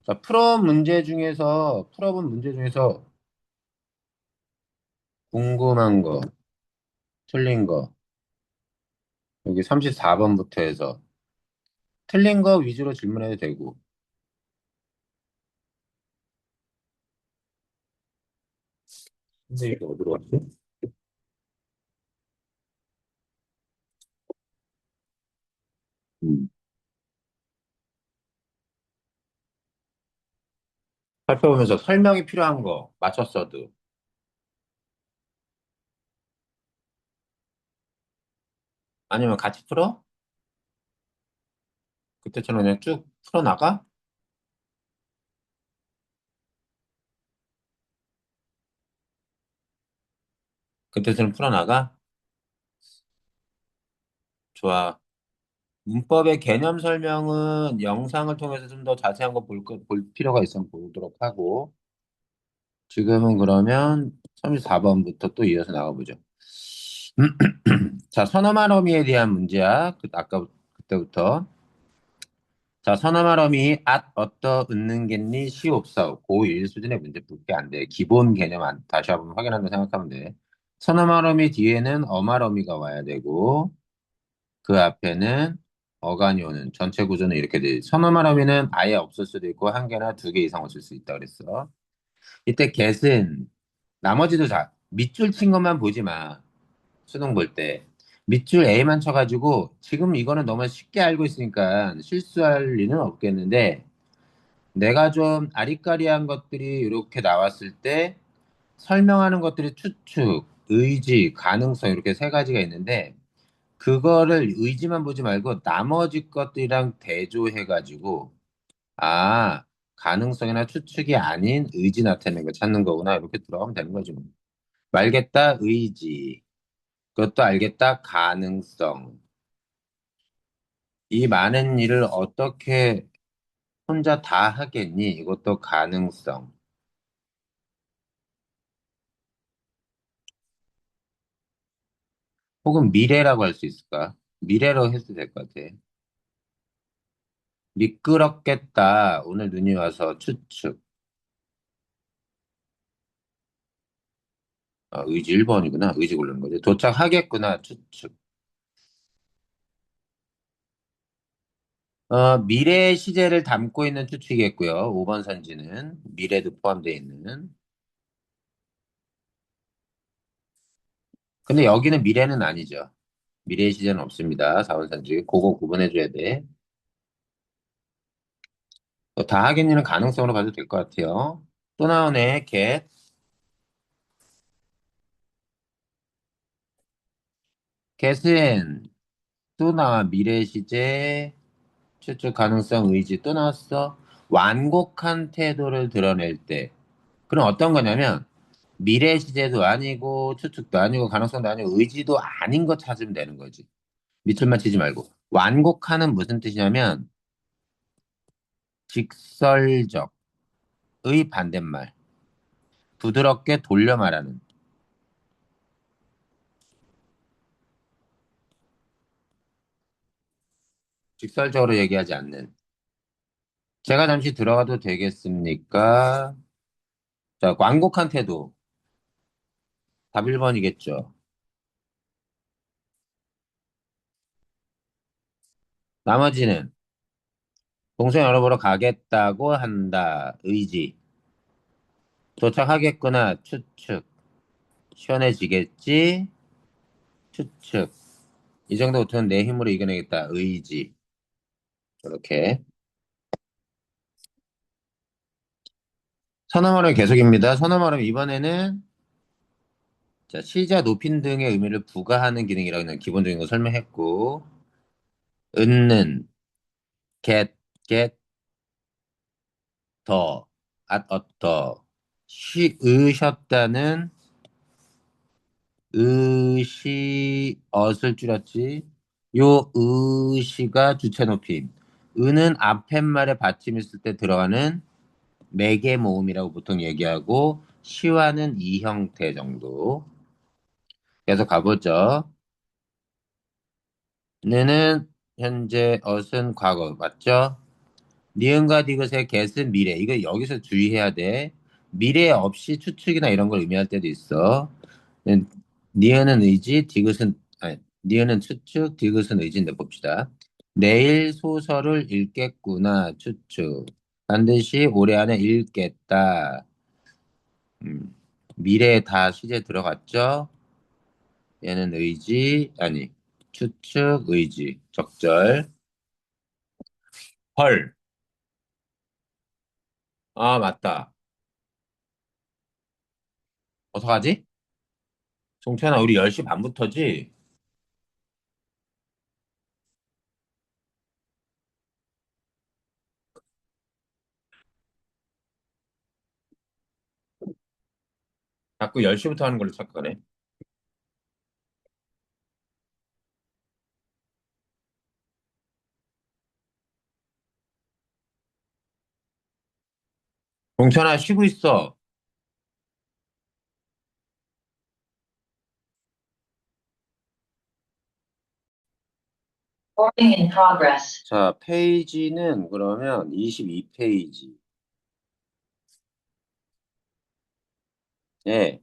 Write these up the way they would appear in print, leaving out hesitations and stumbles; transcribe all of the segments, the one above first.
자, 풀어본 문제 중에서 궁금한 거, 틀린 거, 여기 34번부터 해서 틀린 거 위주로 질문해도 되고. 근데 이게 어디로 갔지? 음. 살펴보면서 설명이 필요한 거 맞췄어도. 아니면 같이 풀어? 그때처럼 그냥 쭉 풀어나가? 그때처럼 풀어나가? 좋아. 문법의 개념 설명은 영상을 통해서 좀 더 자세한 거 볼 필요가 있으면 보도록 하고, 지금은 그러면 34번부터 또 이어서 나가보죠. 자, 서너말어미에 대한 문제야. 아까 그때부터. 자, 서너말어미 어떠 웃는겠니 시옵사오 고1 수준의 문제밖에 안 돼. 기본 개념 다시 한번 확인한다 생각하면 돼. 서너말어미 뒤에는 어말어미가 와야 되고 그 앞에는 어간이 오는 전체 구조는 이렇게 돼. 서너말어미는 아예 없을 수도 있고 한 개나 두 개 이상 없을 수 있다 그랬어. 이때 get은 나머지도 다 밑줄 친 것만 보지 마. 수능 볼 때. 밑줄 A만 쳐가지고 지금 이거는 너무 쉽게 알고 있으니까 실수할 리는 없겠는데 내가 좀 아리까리한 것들이 이렇게 나왔을 때 설명하는 것들이 추측, 의지, 가능성 이렇게 세 가지가 있는데 그거를 의지만 보지 말고 나머지 것들이랑 대조해가지고 아, 가능성이나 추측이 아닌 의지 나타내는 걸 찾는 거구나 이렇게 들어가면 되는 거지 뭐. 말겠다, 의지. 그것도 알겠다, 가능성. 이 많은 일을 어떻게 혼자 다 하겠니? 이것도 가능성. 혹은 미래라고 할 수 있을까? 미래로 해도 될 것 같아. 미끄럽겠다. 오늘 눈이 와서 추측. 의지 1번이구나. 의지 고르는 거지. 도착하겠구나. 추측. 미래 시제를 담고 있는 추측이겠고요. 5번 선지는 미래도 포함되어 있는. 근데 여기는 미래는 아니죠. 미래 시제는 없습니다. 4번 선지. 그거 구분해줘야 돼. 다 하겠니는 가능성으로 봐도 될 것 같아요. 또 나오네. get. get은 또 나와. 미래 시제, 추측 가능성, 의지 또 나왔어. 완곡한 태도를 드러낼 때. 그럼 어떤 거냐면 미래 시제도 아니고 추측도 아니고 가능성도 아니고 의지도 아닌 거 찾으면 되는 거지. 밑줄만 치지 말고. 완곡한은 무슨 뜻이냐면 직설적의 반대말. 부드럽게 돌려 말하는. 직설적으로 얘기하지 않는. 제가 잠시 들어가도 되겠습니까? 자, 완곡한 태도. 답 1번이겠죠. 나머지는 동생 열어보러 가겠다고 한다. 의지. 도착하겠구나. 추측. 시원해지겠지? 추측. 이 정도부터는 내 힘으로 이겨내겠다. 의지. 이렇게. 서너말은 계속입니다. 서너말은 이번에는 자, 시자 높임 등의 의미를 부가하는 기능이라는 기본적인 거 설명했고, 은는, get, get, 더, 어떠, 으셨다는, 엇을 줄였지. 요 시가 주체 높임. 은은 앞에 말에 받침 있을 때 들어가는 매개 모음이라고 보통 얘기하고, 시와는 이 형태 정도. 계속 가보죠. 느는 현재, 엇은 과거. 맞죠? 니은과 디귿의 get은 미래. 이거 여기서 주의해야 돼. 미래 없이 추측이나 이런 걸 의미할 때도 있어. 음, 니은은 의지, 디귿은 아니, 니은은 추측, 디귿은 의지인데 봅시다. 내일 소설을 읽겠구나, 추측. 반드시 올해 안에 읽겠다. 음, 미래에 다 시제 들어갔죠? 얘는 의지, 아니, 추측, 의지, 적절. 헐. 아, 맞다. 어떡하지? 종천아, 우리 10시 반부터지? 자꾸 10시부터 하는 걸로 착각하네. 종천아, 쉬고 있어. Recording in progress. 자, 페이지는 그러면 22페이지. 예,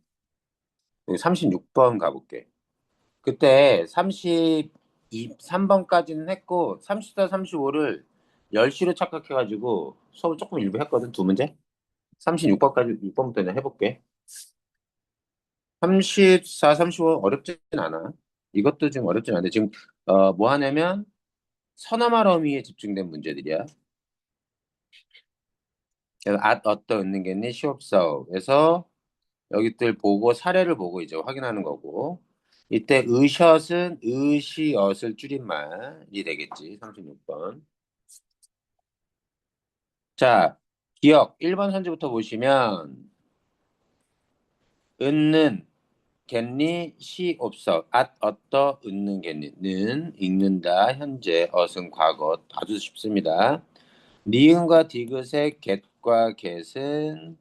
여기 36번 가볼게. 그때 3번까지는 했고, 34, 35를 10시로 착각해가지고 수업 조금 일부 했거든, 두 문제? 36번까지, 6번부터 해볼게. 34, 35 어렵진 않아. 이것도 좀 어렵진 않은데, 지금, 뭐 하냐면, 서너말어미에 집중된 문제들이야. 그래서 어떠 있는 겠니 시옵사오. 그래서 여기들 보고 사례를 보고 이제 확인하는 거고. 이때 의샷은 의시엇을 줄임말이 되겠지. 36번. 자, 기억 1번 선지부터 보시면 은는 겠니 시옵서 어떠 은는 겠니 는 읽는다 현재 어은 과거 아주 쉽습니다. 니은과 디귿의 get과 get은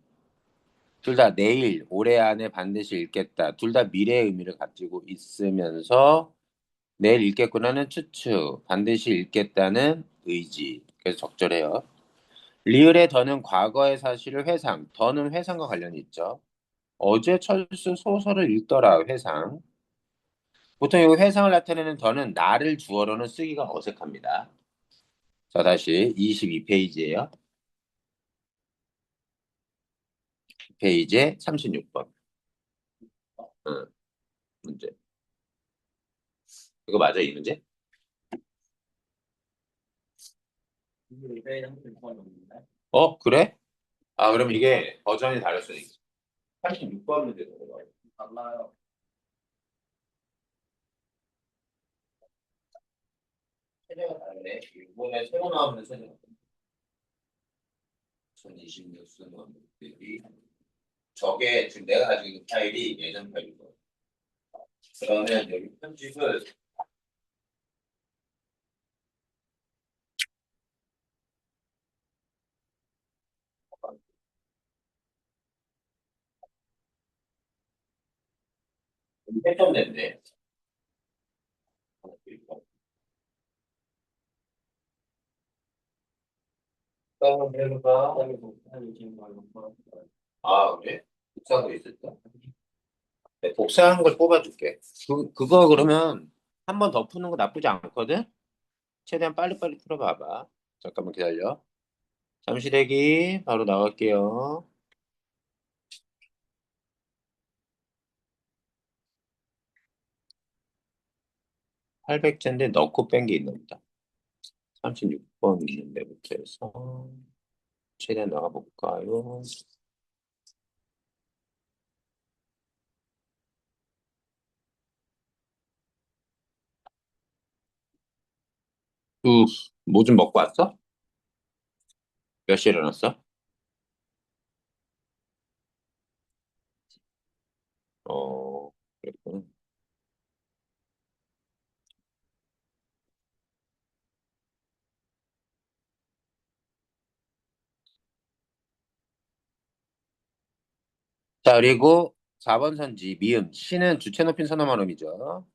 둘 다 내일, 올해 안에 반드시 읽겠다. 둘 다 미래의 의미를 가지고 있으면서 내일 읽겠구나는 추측, 반드시 읽겠다는 의지. 그래서 적절해요. 리을의 더는 과거의 사실을 회상, 더는 회상과 관련이 있죠. 어제 철수 소설을 읽더라, 회상. 보통 이 회상을 나타내는 더는 나를 주어로는 쓰기가 어색합니다. 자, 다시 22페이지예요. 페이지에 36번. 응, 문제. 이거 맞아, 이 문제? 그래? 아, 그럼 이게 버전이 다를 수도 있어. 86번 문제도 달라요. 세제가 다르네. 이번에 새로 나오는 세제가 2026 수능들이 저게 지금 내가 가지고 있는 파일이 예전 파일이고 그러면 여기 편집을 회점됐네. 아, 그래? 복사한 거 있었다. 네, 복사한 걸 뽑아줄게. 그거 그러면 한 번 더 푸는 거 나쁘지 않거든? 최대한 빨리빨리 풀어봐봐. 잠깐만 기다려. 잠시 대기, 바로 나갈게요. 800제인데 넣고 뺀 게 있나 보다. 36번 있는 데부터 해서 최대한 나가볼까요? 뭐 좀 먹고 왔어? 몇 시에 일어났어? 그랬구나. 자, 그리고 4번 선지, 미음. 시는 주체 높인 선어 발음이죠.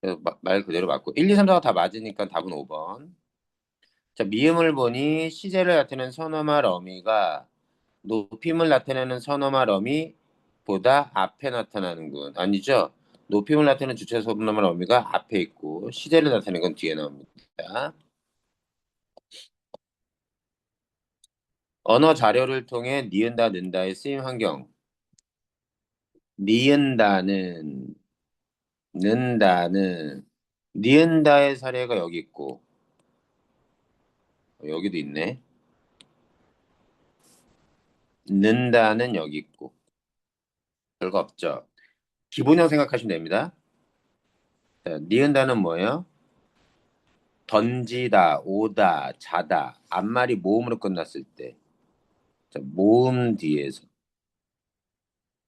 그래서 말 그대로 맞고. 1, 2, 3, 4가 다 맞으니까 답은 5번. 자, 미음을 보니 시제를 나타내는 선어말 어미가 높임을 나타내는 선어말 어미보다 앞에 나타나는군. 아니죠? 높임을 나타내는 주체 선어말 어미가 앞에 있고 시제를 나타내는 건 뒤에 나옵니다. 언어 자료를 통해 니은다, 는다의 쓰임 환경. 니은다는, 는다는, 니은다의 사례가 여기 있고, 여기도 있네. 는다는 여기 있고, 별거 없죠. 기본형 생각하시면 됩니다. 자, 니은다는 뭐예요? 던지다, 오다, 자다, 앞말이 모음으로 끝났을 때, 자, 모음 뒤에서,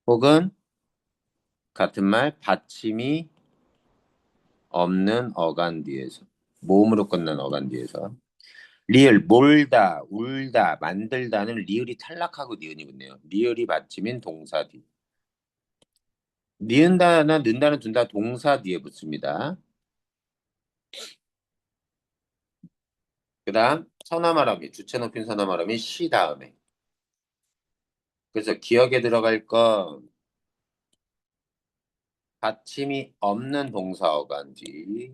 혹은 같은 말, 받침이 없는 어간 뒤에서, 모음으로 끝난 어간 뒤에서, 리을, 몰다, 울다, 만들다는 리을이 탈락하고 니은이 붙네요. 리을이 받침인 동사 뒤. 니은다나 는다는 둘 다 동사 뒤에 붙습니다. 그 다음, 서나말어미, 주체 높인 서나말어미 시 다음에. 그래서 기억에 들어갈 건 받침이 없는 동사 어간 뒤,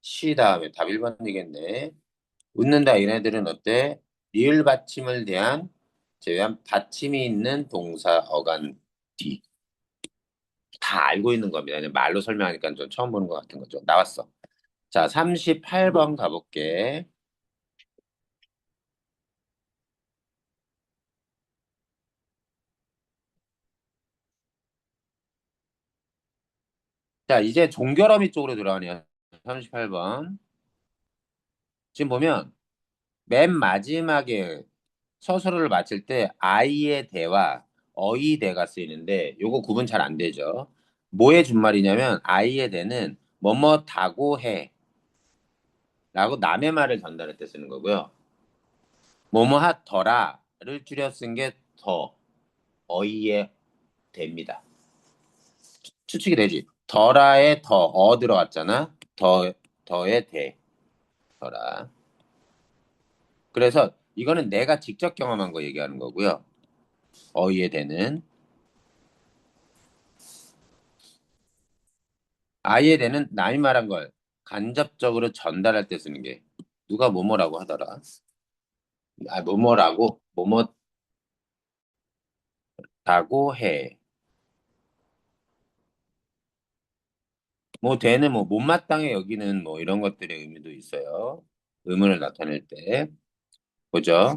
시 다음에 답 1번이겠네. 웃는다 얘네들은 어때? 리을 받침을 대한 제외한 받침이 있는 동사 어간 뒤. 다 알고 있는 겁니다. 그냥 말로 설명하니까 좀 처음 보는 것 같은 거죠. 나왔어. 자, 38번 가볼게. 자, 이제 종결어미 쪽으로 들어가네요. 38번. 지금 보면 맨 마지막에 서술어를 마칠 때 아이의 대와 어의 대가 쓰이는데 요거 구분 잘 안 되죠. 뭐의 준말이냐면 아이의 대는 뭐뭐다고 해 라고 남의 말을 전달할 때 쓰는 거고요. 뭐뭐하더라를 줄여 쓴 게 더 어의의 대입니다. 추측이 되지. 더라에 더, 들어갔잖아. 더의 대, 더라. 그래서 이거는 내가 직접 경험한 거 얘기하는 거고요. 어휘의 대는. 아이의 대는 남이 말한 걸 간접적으로 전달할 때 쓰는 게 누가 뭐뭐라고 하더라. 아, 뭐뭐라고, 뭐뭐다고 해. 뭐 대는 뭐 못마땅해 여기는 뭐 이런 것들의 의미도 있어요. 의문을 나타낼 때. 보죠.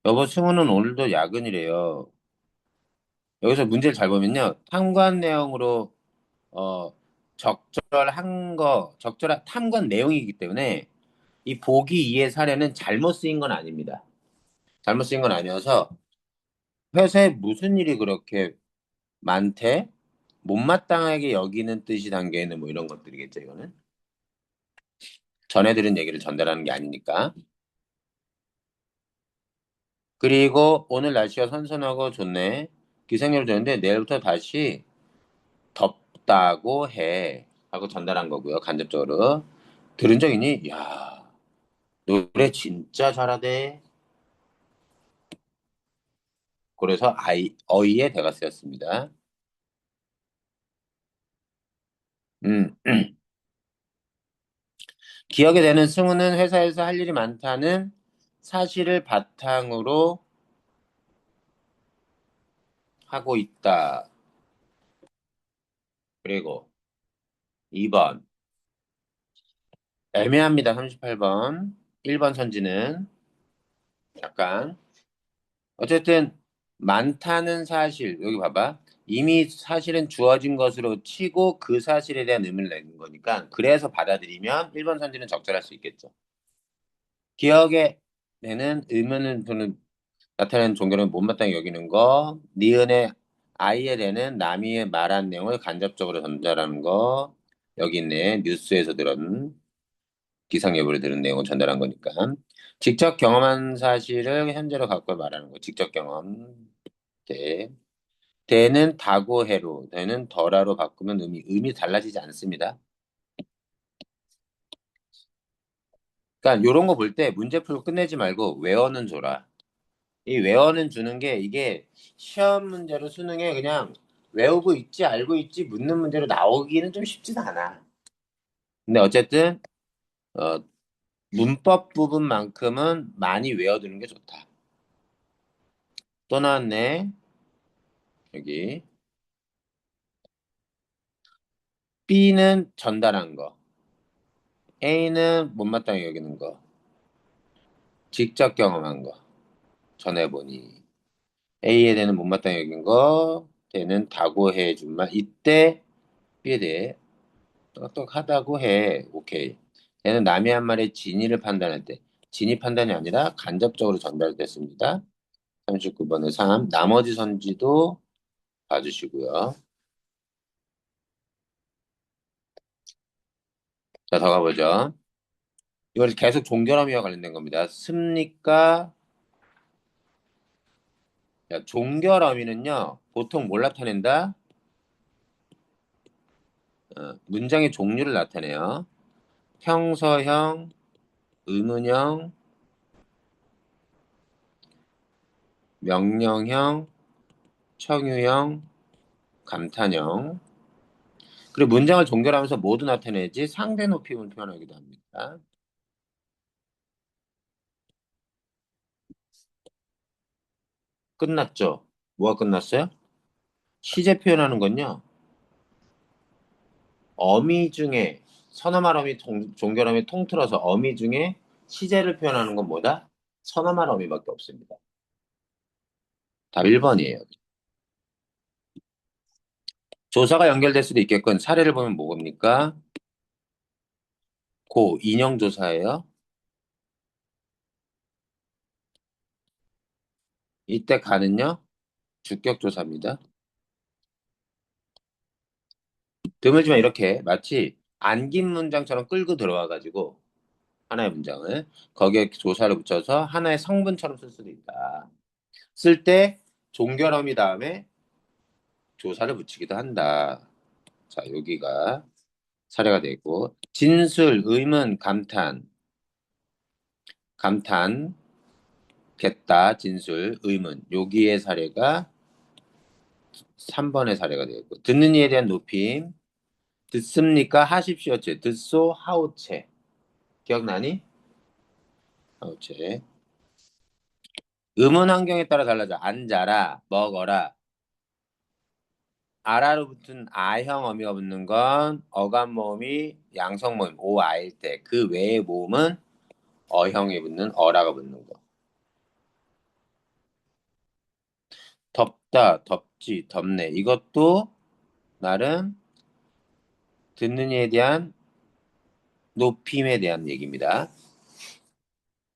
여보, 승우는 오늘도 야근이래요. 여기서 문제를 잘 보면요. 탐관 내용으로 어 적절한 탐관 내용이기 때문에 이 보기 이의 사례는 잘못 쓰인 건 아닙니다. 잘못 쓰인 건 아니어서 회사에 무슨 일이 그렇게 많대? 못마땅하게 여기는 뜻이 담겨 있는 뭐 이런 것들이겠죠, 이거는. 전해 들은 얘기를 전달하는 게 아니니까. 그리고 오늘 날씨가 선선하고 좋네. 기상력이 좋은데 내일부터 다시 덥다고 해. 하고 전달한 거고요. 간접적으로. 들은 적 있니? 야, 노래 진짜 잘하대. 그래서 어이의 대가 쓰였습니다. 음, 기억에 되는 승우는 회사에서 할 일이 많다는 사실을 바탕으로 하고 있다. 그리고 2번. 애매합니다. 38번. 1번 선지는 약간. 어쨌든 많다는 사실, 여기 봐봐. 이미 사실은 주어진 것으로 치고 그 사실에 대한 의미를 내는 거니까 그래서 받아들이면 1번 선지는 적절할 수 있겠죠. 기억에 내는 의문을 나타내는 종교는 못마땅히 여기는 거, 니은의 아이에 대는 남이 말한 내용을 간접적으로 전달하는 거, 여기 있네. 뉴스에서 들은 기상 예보를 들은 내용을 전달한 거니까. 직접 경험한 사실을 현재로 갖고 말하는 거. 직접 경험. 대. 대는 다고 해로, 대는 더라로 바꾸면 의미 달라지지 않습니다. 그러니까 요런 거 볼 때 문제 풀고 끝내지 말고 외워는 줘라. 이 외워는 주는 게 이게 시험 문제로 수능에 그냥 외우고 있지 알고 있지 묻는 문제로 나오기는 좀 쉽지도 않아. 근데 어쨌든 어, 문법 부분만큼은 많이 외워두는 게 좋다. 또 나왔네. 여기 B는 전달한 거, A는 못마땅히 여기는 거, 직접 경험한 거, 전해보니 A에 대한 못마땅히 여긴 거, 걔는 다고해 준 말. 이때 B에 대해 똑똑하다고 해. 오케이. 얘는 남의 한 말의 진위를 판단할 때, 진위 판단이 아니라 간접적으로 전달됐습니다. 39번에 3. 나머지 선지도 봐주시고요. 자, 더 가보죠. 이걸 계속 종결함이와 관련된 겁니다. 습니까? 자, 종결어미는요, 보통 뭘 나타낸다? 문장의 종류를 나타내요. 평서형, 의문형, 명령형, 청유형, 감탄형. 그리고 문장을 종결하면서 모두 나타내지 상대 높임을 표현하기도 합니다. 끝났죠? 뭐가 끝났어요? 시제 표현하는 건요. 어미 중에 서너말 어미 종결어미 통틀어서 어미 중에 시제를 표현하는 건 뭐다? 서너말 어미밖에 없습니다. 답 1번이에요. 조사가 연결될 수도 있겠군. 사례를 보면 뭐입니까? 고 인형조사예요. 이때 가는요. 주격조사입니다. 드물지만 이렇게 마치 안긴 문장처럼 끌고 들어와가지고 하나의 문장을 거기에 조사를 붙여서 하나의 성분처럼 쓸 수도 있다. 쓸 때 종결어미 다음에 조사를 붙이기도 한다. 자, 여기가 사례가 되고 진술, 의문, 감탄, 감탄, 겠다, 진술, 의문. 여기의 사례가 3번의 사례가 되겠고 듣는 이에 대한 높임 듣습니까? 하십시오체 듣소 하오체 기억나니? 하오체 음은 환경에 따라 달라져 앉아라 먹어라 아라로 붙은 아형 어미가 붙는 건 어감 모음이 양성 모음 오아일 때 그 외의 모음은 어형이 붙는 어라가 붙는 거 덥다 덥지 덥네 이것도 나름 듣는 이에 대한 높임에 대한 얘기입니다.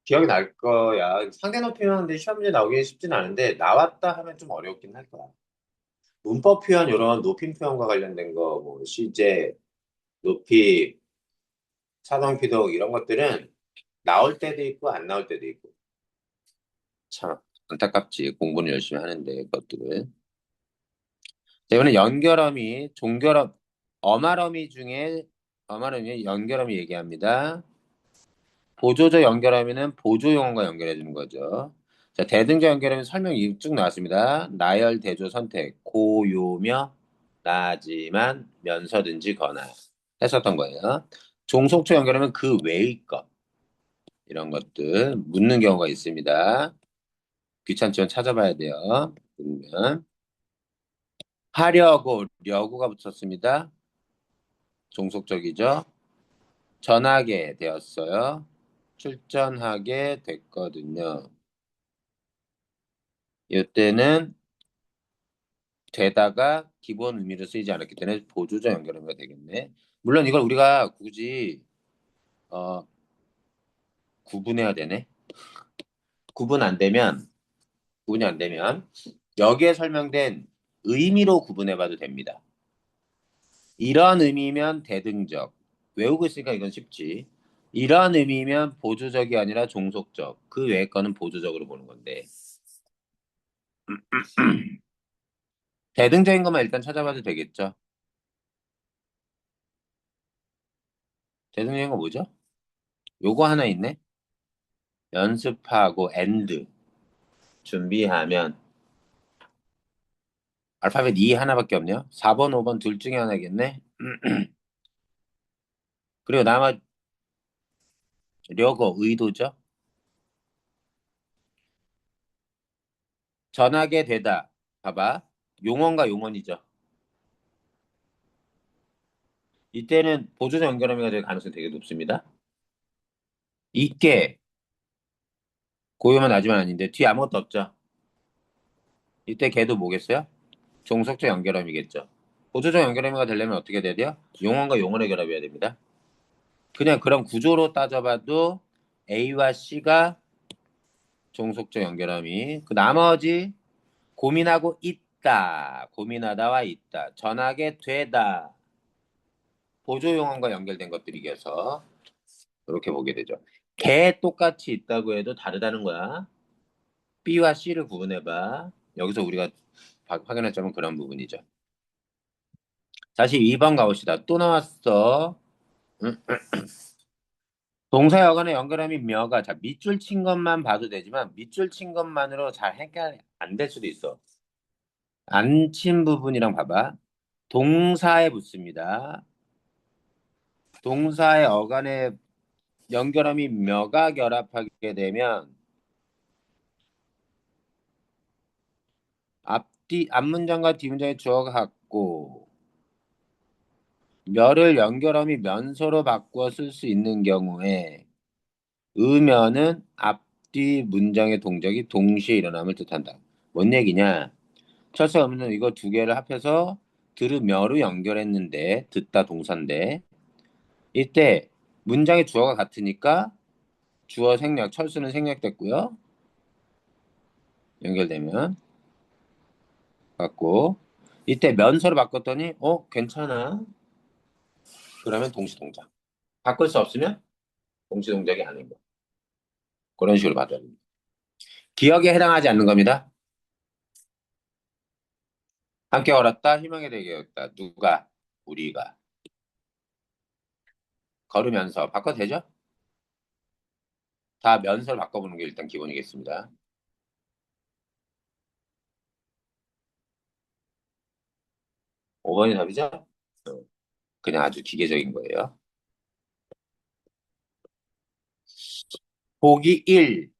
기억이 날 거야. 상대 높이하는데 시험 문제 나오기 쉽진 않은데 나왔다 하면 좀 어렵긴 할 거야. 문법 표현 이런 높임 표현과 관련된 거, 뭐 시제, 높임, 사성, 피동 이런 것들은 나올 때도 있고 안 나올 때도 있고 참 안타깝지 공부는 열심히 하는데 그것들은. 자, 이번에 연결어미, 종결어, 어말어미 중에 어말어미 연결어미 얘기합니다. 보조적 연결하면은 보조용어가 연결해 주는 거죠. 자, 대등적 연결하면 설명이 쭉 나왔습니다. 나열, 대조, 선택, 고요며 나지만 면서든지 거나 했었던 거예요. 종속초 연결하면 그 외의 것 이런 것들 묻는 경우가 있습니다. 귀찮지만 찾아봐야 돼요. 그러면 하려고 려구가 붙었습니다. 종속적이죠. 전하게 되었어요. 출전하게 됐거든요. 이때는 되다가 기본 의미로 쓰이지 않았기 때문에 보조적 연결어미가 되겠네. 물론 이걸 우리가 굳이 어, 구분해야 되네. 구분 안 되면 구분이 안 되면 여기에 설명된 의미로 구분해봐도 됩니다. 이런 의미면 대등적. 외우고 있으니까 이건 쉽지. 이런 의미면 보조적이 아니라 종속적. 그 외의 거는 보조적으로 보는 건데. 대등적인 것만 일단 찾아봐도 되겠죠. 대등적인 거 뭐죠? 요거 하나 있네. 연습하고 and 준비하면 알파벳 E 하나밖에 없네요. 4번, 5번 둘 중에 하나겠네. 그리고 나머지 려고 의도죠. 전하게 되다. 봐봐. 용언과 용언이죠. 이때는 보조적 연결음이 될 가능성이 되게 높습니다. 있게 고요만 하지만 아닌데 뒤에 아무것도 없죠. 이때 걔도 뭐겠어요? 종속적 연결음이겠죠. 보조적 연결음이가 되려면 어떻게 돼야 돼요? 용언과 용언의 결합이어야 됩니다. 그냥 그런 구조로 따져봐도 A와 C가 종속적 연결음이 그 나머지 고민하고 있다. 고민하다와 있다. 전하게 되다. 보조 용언과 연결된 것들이어서 이렇게 보게 되죠. 개 똑같이 있다고 해도 다르다는 거야. B와 C를 구분해봐. 여기서 우리가 확인할 점은 그런 부분이죠. 다시 2번 가봅시다. 또 나왔어. 응? 동사 여간의 연결함이 며가 자 밑줄 친 것만 봐도 되지만 밑줄 친 것만으로 잘 해결 안 될 수도 있어. 안 친 부분이랑 봐봐. 동사에 붙습니다. 동사의 어간의 연결함이 며가 결합하게 되면 앞문장과 뒷문장의 주어가 같고 멸을 연결함이 면서로 바꾸어 쓸 수 있는 경우에 의면은 앞뒤 문장의 동작이 동시에 일어남을 뜻한다. 뭔 얘기냐? 철수 의문은 이거 두 개를 합해서 들으며로 연결했는데 듣다 동사인데 이때 문장의 주어가 같으니까 주어 생략, 철수는 생략됐고요. 연결되면 같고 이때 면서로 바꿨더니 괜찮아. 그러면 동시 동작. 바꿀 수 없으면 동시 동작이 아닌 거. 그런 식으로 받아야 됩니다. 기억에 해당하지 않는 겁니다. 함께 걸었다, 희망에 대해 었다 누가? 우리가. 걸으면서 바꿔도 되죠? 다 면서를 바꿔보는 게 일단 기본이겠습니다. 5번이 답이죠? 그냥 아주 기계적인 거예요. 보기 1을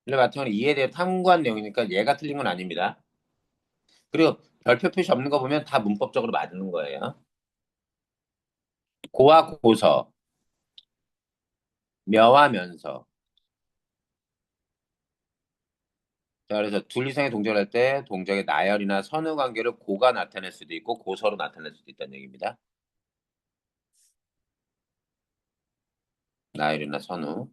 같은 경우는 이에 대해 탐구한 내용이니까 얘가 틀린 건 아닙니다. 그리고 별표 표시 없는 거 보면 다 문법적으로 맞는 거예요. 고와 고서, 며와 면서. 자, 그래서 둘 이상의 동작을 할 때 동작의 나열이나 선후 관계를 고가 나타낼 수도 있고 고서로 나타낼 수도 있다는 얘기입니다. 나열이나 선후.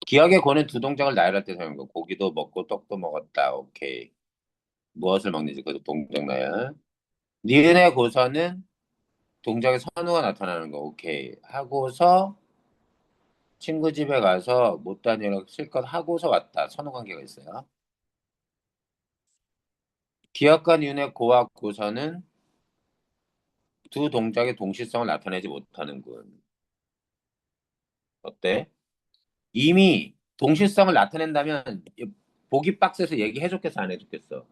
기억의 고는 두 동작을 나열할 때 사용한 거. 고기도 먹고 떡도 먹었다. 오케이. 무엇을 먹는지 그 동작 나열. 니은의 고서는 동작의 선후가 나타나는 거. 오케이. 하고서 친구 집에 가서 못다니라 실컷 하고서 왔다. 선후 관계가 있어요. 기억과 니은의 고와 고서는 두 동작의 동시성을 나타내지 못하는군. 어때? 이미 동시성을 나타낸다면 보기 박스에서 얘기해줬겠어, 안 해줬겠어?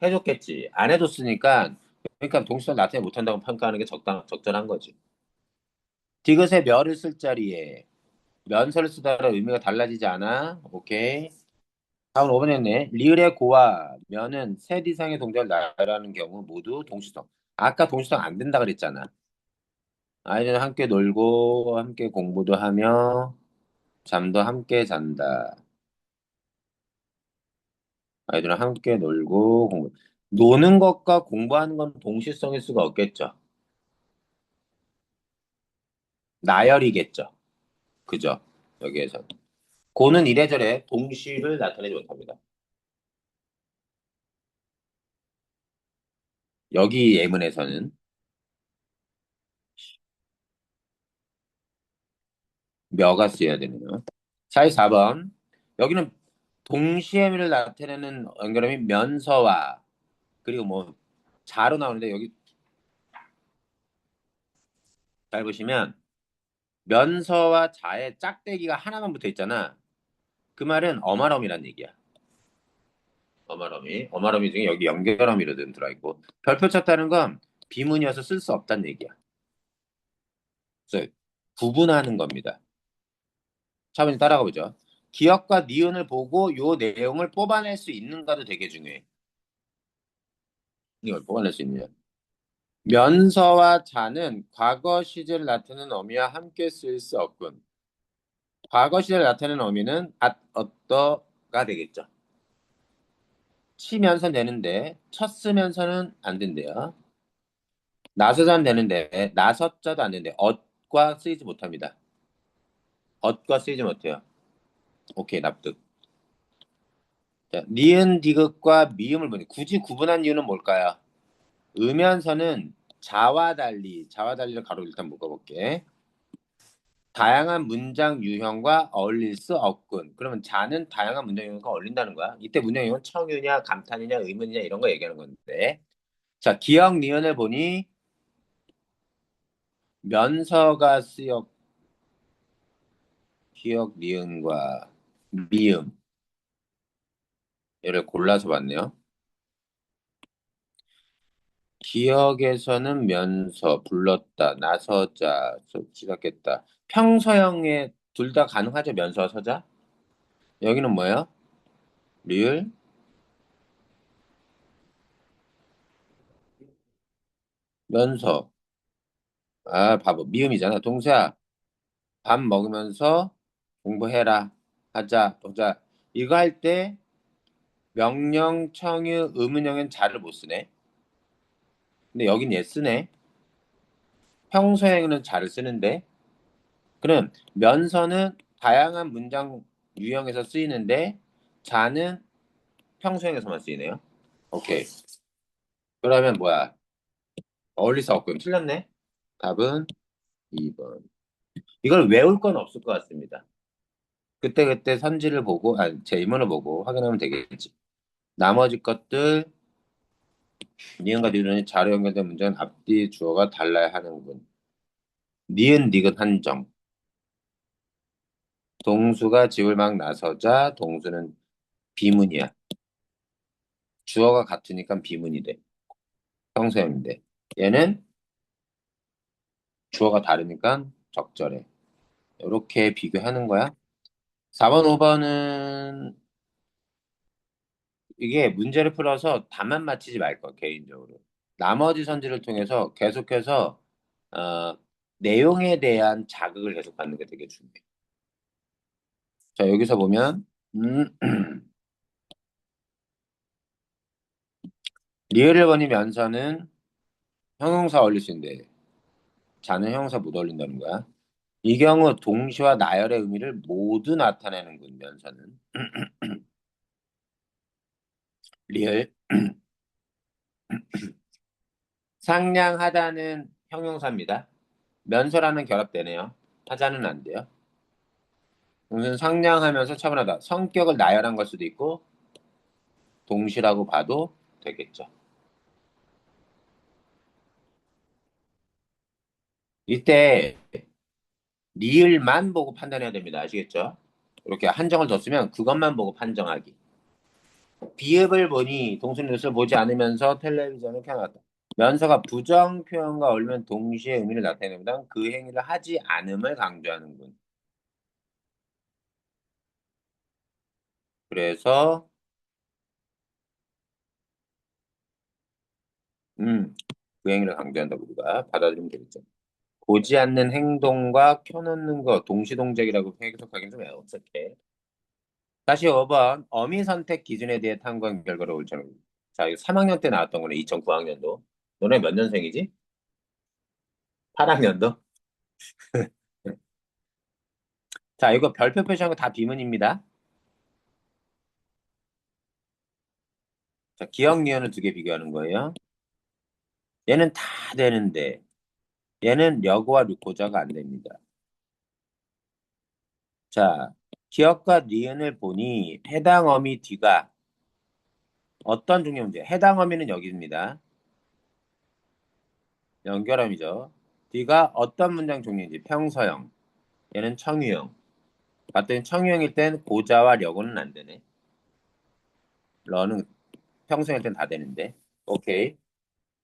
해줬겠지. 안 해줬으니까 그러니까 동시성을 나타내지 못한다고 평가하는 게 적절한 거지. 디귿에 멸을 쓸 자리에 면서를 쓰다가 의미가 달라지지 않아? 오케이. 다음 5번이었네. 리을의 고와 면은 셋 이상의 동작을 나열하는 경우 모두 동시성. 아까 동시성 안 된다 그랬잖아. 아이들은 함께 놀고 함께 공부도 하며 잠도 함께 잔다. 아이들은 함께 놀고 공부. 노는 것과 공부하는 건 동시성일 수가 없겠죠. 나열이겠죠. 그죠? 여기에서. 고는 이래저래 동시를 나타내지 못합니다. 여기 예문에서는 며가 쓰여야 되네요. 44번. 여기는 동시에를 나타내는 연결음이 면서와 그리고 뭐 자로 나오는데 여기 잘 보시면 면서와 자에 짝대기가 하나만 붙어 있잖아. 그 말은 어마럼이란 얘기야. 어마럼이. 어마럼이 중에 여기 연결어미로 들어있고. 별표 쳤다는 건 비문이어서 쓸 수 없다는 얘기야. 그래서 구분하는 겁니다. 차분히 따라가 보죠. 기억과 니은을 보고 요 내용을 뽑아낼 수 있는가도 되게 중요해. 이걸 뽑아낼 수 있느냐. 면서와 자는 과거 시제를 나타내는 어미와 함께 쓸 수 없군. 과거 시제를 나타내는 어미는 어떠가 되겠죠. 치면서 되는데 쳤으면서는 안 된대요. 나서자는 되는데 나섰자도 안 된대. 엇과 쓰이지 못합니다. 엇과 쓰이지 못해요. 오케이, 납득. 자, 니은 디귿과 미음을 보니 굳이 구분한 이유는 뭘까요? 음연서는 자와 달리를 가로 일단 묶어볼게. 다양한 문장 유형과 어울릴 수 없군. 그러면 자는 다양한 문장 유형과 어울린다는 거야. 이때 문장 유형은 청유냐, 감탄이냐, 의문이냐 이런 거 얘기하는 건데. 자, 기억 니은을 보니 면서가 쓰여 기억 니은과 미음 얘를 골라서 봤네요. 기억에서는 면서, 불렀다, 나서자, 시작했다. 평서형에 둘 다 가능하죠? 면서, 서자? 여기는 뭐예요? 리을, 면서. 아, 바보. 미음이잖아. 동사. 밥 먹으면서 공부해라. 하자, 보자. 이거 할 때 명령, 청유, 의문형엔 자를 못 쓰네. 근데 여긴 얘 쓰네. 평소에는 자를 쓰는데. 그럼 면서는 다양한 문장 유형에서 쓰이는데 자는 평소형에서만 쓰이네요. 오케이. 그러면 뭐야? 어울릴 수 없고요. 틀렸네. 답은 2번. 이걸 외울 건 없을 것 같습니다. 그때그때 선지를 보고, 제이문을 보고 확인하면 되겠지. 나머지 것들, 니은과 니은이 자로 연결된 문제는 앞뒤 주어가 달라야 하는군. 니은, 니은 한정. 동수가 집을 막 나서자, 동수는 비문이야. 주어가 같으니까 비문이 돼. 평소형인데. 얘는 주어가 다르니까 적절해. 이렇게 비교하는 거야. 4번, 5번은 이게 문제를 풀어서 답만 맞히지 말 거야, 개인적으로. 나머지 선지를 통해서 계속해서 어, 내용에 대한 자극을 계속 받는 게 되게 중요해. 자, 여기서 보면 리을을 번이면서는 형용사 어울릴 수 있는데 자는 형용사 못 어울린다는 거야. 이 경우 동시와 나열의 의미를 모두 나타내는군, 면서는. 리을. 상냥하다는 형용사입니다. 면서라는 결합되네요. 하자는 안 돼요. 무슨 상냥하면서 차분하다. 성격을 나열한 걸 수도 있고 동시라고 봐도 되겠죠. 이때 리을만 보고 판단해야 됩니다. 아시겠죠? 이렇게 한정을 뒀으면 그것만 보고 판정하기. 비읍을 보니 동수뉴스를 보지 않으면서 텔레비전을 켜놨다. 면서가 부정 표현과 어울리면 동시에 의미를 나타내보다는 그 행위를 하지 않음을 강조하는군. 그래서 음, 그 행위를 강조한다고 우리가 받아들이면 되겠죠. 보지 않는 행동과 켜놓는 거 동시동작이라고 해석하기는 좀 어색해. 다시 5번 어미 선택 기준에 대해 탐구한 결과를 올처럼. 자, 이거 3학년 때 나왔던 거네. 2009학년도. 너네 몇 년생이지? 8학년도? 자, 이거 별표 표시한 거 다 비문입니다. 자, 기억 니은을 두 개 비교하는 거예요. 얘는 다 되는데 얘는 여고와 고자가 안 됩니다. 자, 기억과 니은을 보니 해당 어미 뒤가 어떤 종류 문제? 해당 어미는 여기입니다. 연결어미죠. 뒤가 어떤 문장 종류인지 평서형. 얘는 청유형. 봤더니 청유형일 땐 고자와 려고는 안 되네. 러는 평소일 땐 다 되는데. 오케이.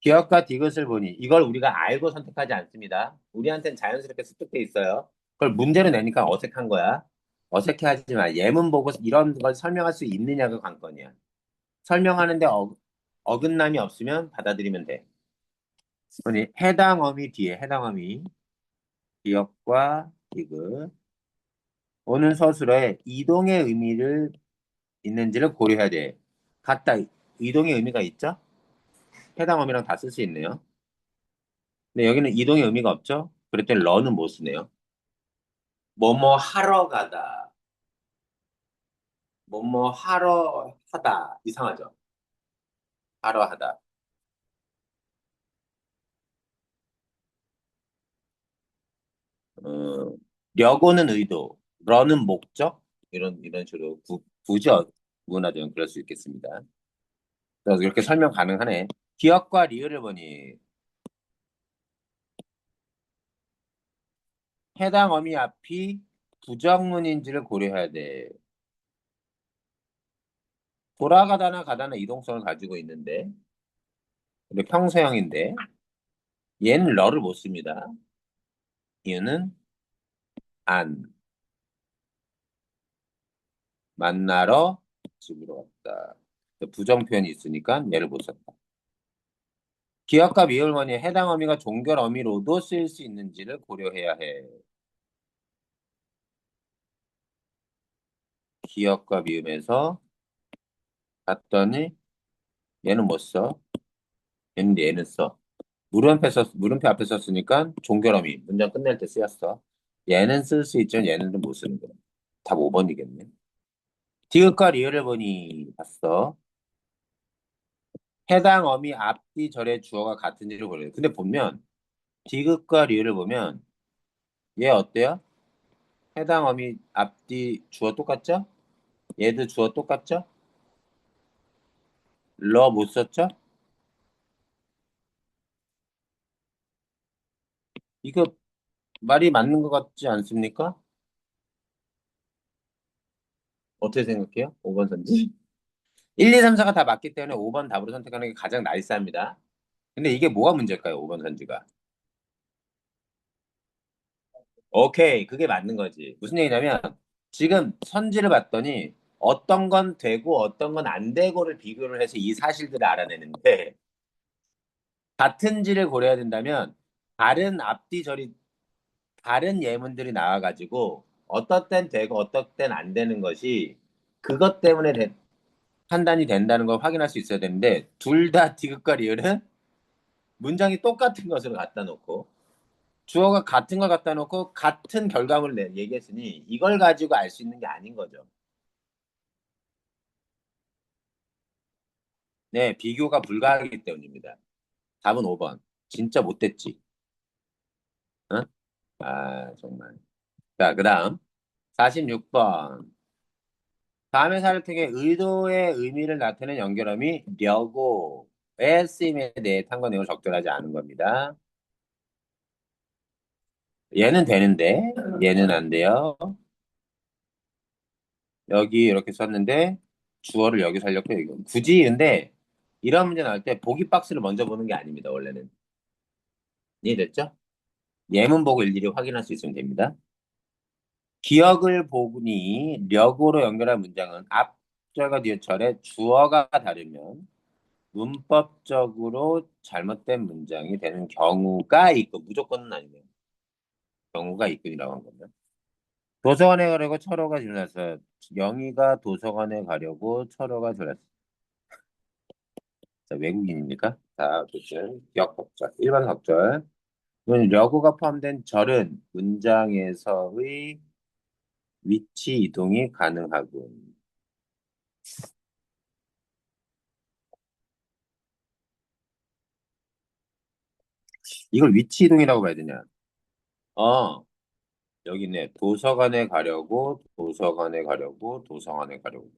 기억과 디귿을 보니 이걸 우리가 알고 선택하지 않습니다. 우리한테는 자연스럽게 습득돼 있어요. 그걸 문제로 내니까 어색한 거야. 어색해하지 마. 예문 보고 이런 걸 설명할 수 있느냐가 관건이야. 설명하는데 어긋남이 없으면 받아들이면 돼. 보니 해당 어미 뒤에 해당 어미 기억과 디귿 오는 서술어에 이동의 의미를 있는지를 고려해야 돼. 같다. 이동의 의미가 있죠? 해당 어미랑 다 쓸 수 있네요. 근데 여기는 이동의 의미가 없죠? 그랬더니 러는 못 쓰네요. 뭐뭐 하러 가다. 뭐뭐 하러 하다. 이상하죠? 하러 하다. 어, 려고는 의도, 러는 목적? 이런 식으로 부저 문화적은 그럴 수 있겠습니다. 그래서 이렇게 설명 가능하네. 기억과 리을을 보니 해당 어미 앞이 부정문인지를 고려해야 돼. 돌아가다나 가다나 이동성을 가지고 있는데, 근데 평소형인데, 얘는 러를 못 씁니다. 이유는 안, 만나러 집으로 갔다. 부정 표현이 있으니까 얘를 못 썼다. 기억과 미을머니 해당 어미가 종결 어미로도 쓰일 수 있는지를 고려해야 해. 기억과 미음에서 봤더니 얘는 못 써. 얘는 써. 물음표 앞에 썼으니까 종결어미 문장 끝낼 때 쓰였어. 얘는 쓸 수 있죠. 얘는 못 쓰는 거야. 답 5번이겠네. 디귿과 리을을 보니 봤어. 해당 어미 앞뒤 절의 주어가 같은지를 고려해. 근데 보면 디귿과 리을을 보면 얘 어때요? 해당 어미 앞뒤 주어 똑같죠? 얘도 주어 똑같죠? 러 못 썼죠? 이거 말이 맞는 것 같지 않습니까? 어떻게 생각해요? 5번 선지? 1, 2, 3, 4가 다 맞기 때문에 5번 답으로 선택하는 게 가장 나이스합니다. 근데 이게 뭐가 문제일까요? 5번 선지가. 오케이. 그게 맞는 거지. 무슨 얘기냐면 지금 선지를 봤더니 어떤 건 되고 어떤 건 안 되고를 비교를 해서 이 사실들을 알아내는데 같은지를 고려해야 된다면 다른 앞뒤 절이 다른 예문들이 나와가지고 어떤 땐 되고 어떤 땐 안 되는 것이 그것 때문에 판단이 된다는 걸 확인할 수 있어야 되는데 둘 다 디귿과 리을은 문장이 똑같은 것으로 갖다 놓고 주어가 같은 걸 갖다 놓고 같은 결과물을 얘기했으니 이걸 가지고 알 수 있는 게 아닌 거죠. 네, 비교가 불가하기 때문입니다. 답은 5번. 진짜 못됐지. 응? 아, 정말. 자, 그 다음. 46번. 다음의 사를 통해 의도의 의미를 나타내는 연결음이 려고의 쓰임에 대해 탐구 내용을 적절하지 않은 겁니다. 얘는 되는데, 얘는 안 돼요. 여기 이렇게 썼는데, 주어를 여기 살렸고, 이거. 굳이, 근데, 이런 문제 나올 때 보기 박스를 먼저 보는 게 아닙니다, 원래는. 이해됐죠? 예문 보고 일일이 확인할 수 있으면 됩니다. 기억을 보니 력으로 연결한 문장은 앞절과 뒤절의 주어가 다르면 문법적으로 잘못된 문장이 되는 경우가 있고 무조건은 아니네요. 경우가 있군이라고 한 겁니다. 도서관에 가려고 철호가 지나서 영희가 도서관에 가려고 철호가 들었어. 자, 외국인입니까? 자, 어쨌든 기억 적절. 일반 적절. 려고가 포함된 절은 문장에서의 위치 이동이 가능하군. 이걸 위치 이동이라고 봐야 되냐? 어, 여기 있네. 도서관에 가려고, 도서관에 가려고, 도서관에 가려고.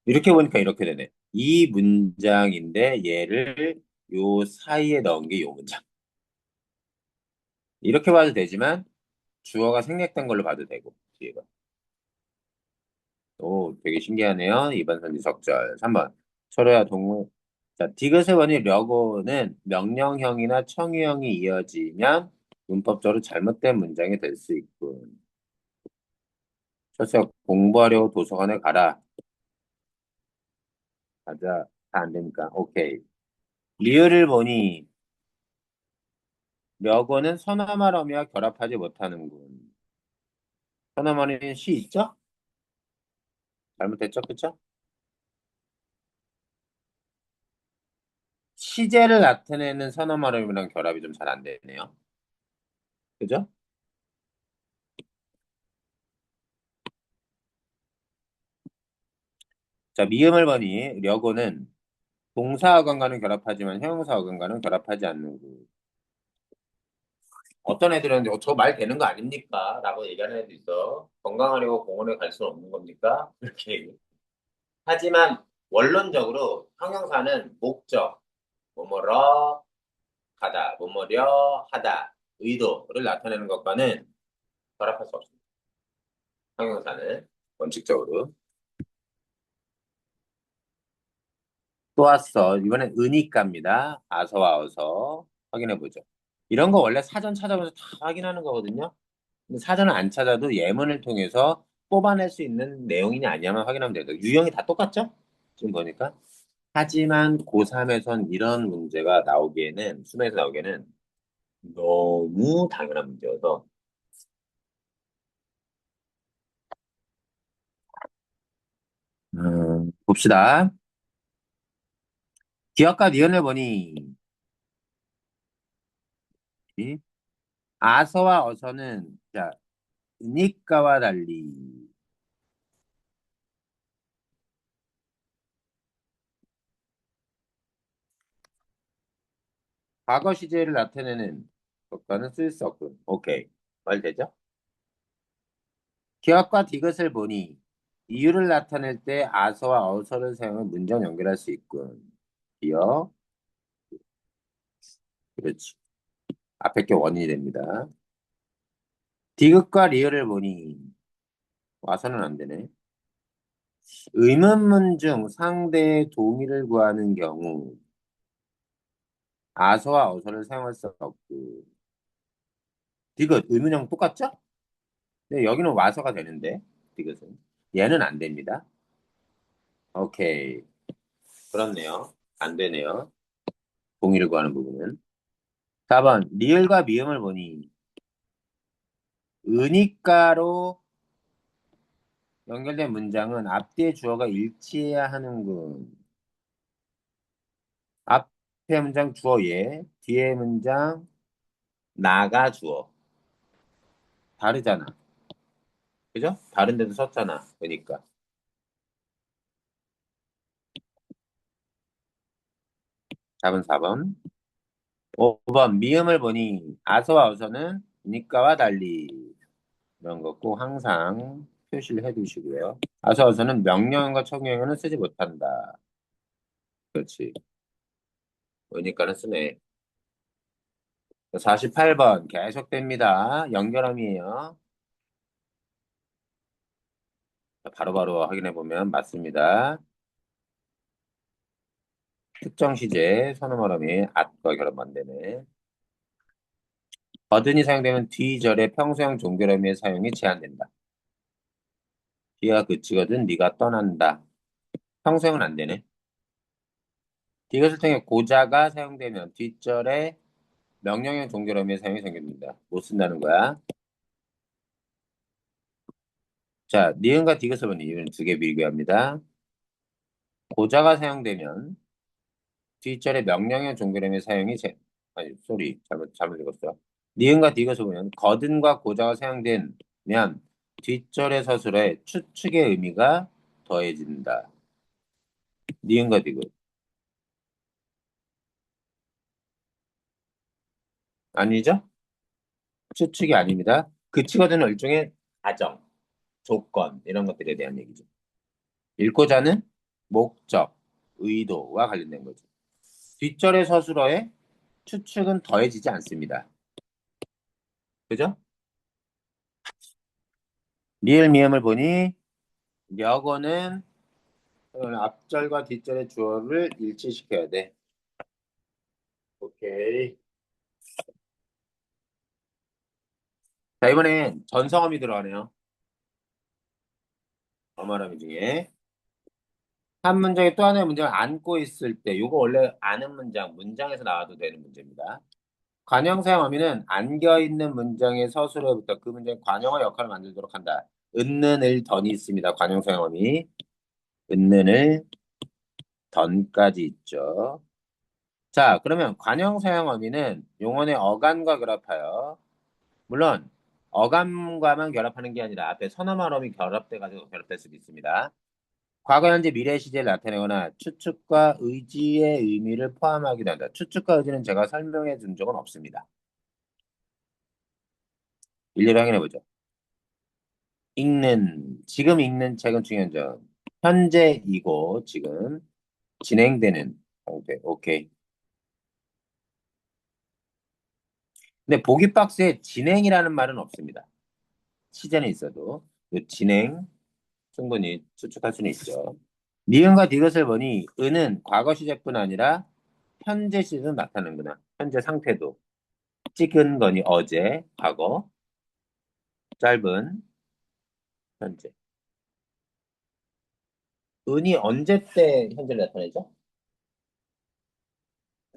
이렇게 보니까 이렇게 되네. 이 문장인데 얘를 요 사이에 넣은 게 요 문장. 이렇게 봐도 되지만 주어가 생략된 걸로 봐도 되고 뒤에가. 오, 되게 신기하네요. 2번 선지 적절. 3번. 철호야 동물. 자, 디귿의 원이 려고는 명령형이나 청유형이 이어지면 문법적으로 잘못된 문장이 될 수 있군. 철수야 공부하려고 도서관에 가라. 가자. 다 안 되니까. 오케이. 리을을 보니 려고는 서나말어미와 결합하지 못하는군. 서나말어미는 시 있죠? 잘못했죠? 그쵸? 시제를 나타내는 서나말어미랑 결합이 좀 잘 안 되네요. 그죠? 자, 미음을 보니 려고는 동사어간과는 결합하지만 형용사어간과는 결합하지 않는 구. 어떤 애들은 저 말 되는 거 아닙니까? 라고 얘기하는 애도 있어. 건강하려고 공원에 갈 수는 없는 겁니까? 이렇게 얘기. 하지만 원론적으로 형용사는 목적, 뭐뭐러 가다, 뭐뭐려 하다, 의도를 나타내는 것과는 결합할 수 없습니다. 형용사는 원칙적으로. 또 왔어. 이번엔 은이까입니다. 아서와 어서 확인해 보죠. 이런 거 원래 사전 찾아보면서 다 확인하는 거거든요. 근데 사전을 안 찾아도 예문을 통해서 뽑아낼 수 있는 내용이냐 아니냐만 확인하면 돼요. 유형이 다 똑같죠? 지금 보니까. 하지만 고3에선 이런 문제가 나오기에는, 수능에서 나오기에는 너무 당연한 문제여서, 봅시다. 기억과 니은을 보니, 이 아서와 어서는, 자, 니까와 달리, 과거 시제를 나타내는 것과는 쓸 수 없군. 오케이. 말 되죠? 기억과 디귿을 보니 이유를 나타낼 때 아서와 어서를 사용해 문장 연결할 수 있군. 기억, 그렇지. 앞에 게 원인이 됩니다. 디귿과 리을을 보니 와서는 안 되네. 의문문 중 상대의 동의를 구하는 경우 아서와 어서를 사용할 수 없고 디귿 의문형 똑같죠? 근데 여기는 와서가 되는데 디귿은 얘는 안 됩니다. 오케이. 그렇네요. 안 되네요. 동의를 구하는 부분은. 4번 리을과 미음을 보니 은이가로 연결된 문장은 앞뒤의 주어가 일치해야 하는군. 앞에 문장 주어 얘, 뒤에 문장 나가 주어. 다르잖아. 그죠? 다른 데도 썼잖아. 그러니까. 4번, 4번. 5번 미음을 보니 아서와 어서는 니까와 달리 이런 거 꼭 항상 표시를 해두시고요. 아서 어서는 명령어과 청명어는 쓰지 못한다. 그렇지. 그러니까는 쓰네. 48번 계속됩니다. 연결함이에요. 바로바로 확인해 보면 맞습니다. 특정 시제 선어말음이 at과 결합 안 되네. 거든이 사용되면 뒤절에 평소형 종결음의 사용이 제한된다. 뒤가 그치거든 네가 떠난다. 평소형은 안 되네. 이것을 통해 고자가 사용되면 뒷절에 명령형 종결음의 사용이 생깁니다. 못 쓴다는 거야. 자, 니은과 디귿을 보니 이유는 두 개 비교합니다. 고자가 사용되면 뒷절에 명령형 종결음의 사용이 아니, 쏘리. 잘못 읽었어. 니은과 디귿을 보면 거든과 고자가 사용되면 뒷절의 서술에 추측의 의미가 더해진다. 니은과 디귿. 아니죠? 추측이 아닙니다. 그치거든은 일종의 가정, 조건 이런 것들에 대한 얘기죠. 읽고자 하는 목적, 의도와 관련된 거죠. 뒷절의 서술어에 추측은 더해지지 않습니다. 그죠? 리을 미음을 보니 여거는 앞절과 뒷절의 주어를 일치시켜야 돼. 오케이. 자, 이번엔 전성어미 들어가네요. 어머러미 중에. 한 문장에 또 하나의 문장을 안고 있을 때, 요거 원래 아는 문장, 문장에서 나와도 되는 문제입니다. 관형사용 어미는 안겨 있는 문장의 서술어부터 그 문장의 관형어 역할을 만들도록 한다. 은는 을 던이 있습니다. 관형사용 어미. 은는 을 던까지 있죠. 자, 그러면 관형사용 어미는 용언의 어간과 결합하여 물론 어감과만 결합하는 게 아니라 앞에 선어말음이 결합돼가지고 결합될 수도 있습니다. 과거, 현재, 미래 시제를 나타내거나 추측과 의지의 의미를 포함하기도 한다. 추측과 의지는 제가 설명해 준 적은 없습니다. 일일이 확인해 보죠. 지금 읽는 책은 중요한 점. 현재이고, 지금 진행되는 상태. 오케이. 근데 보기 박스에 진행이라는 말은 없습니다. 시제는 있어도. 이 진행, 충분히 추측할 수는 있죠. 니은과 디귿을 보니 은은 과거 시제뿐 아니라 현재 시제도 나타나는구나. 현재 상태도. 찍은 거니 어제, 과거, 짧은 현재. 은이 언제 때 현재를 나타내죠?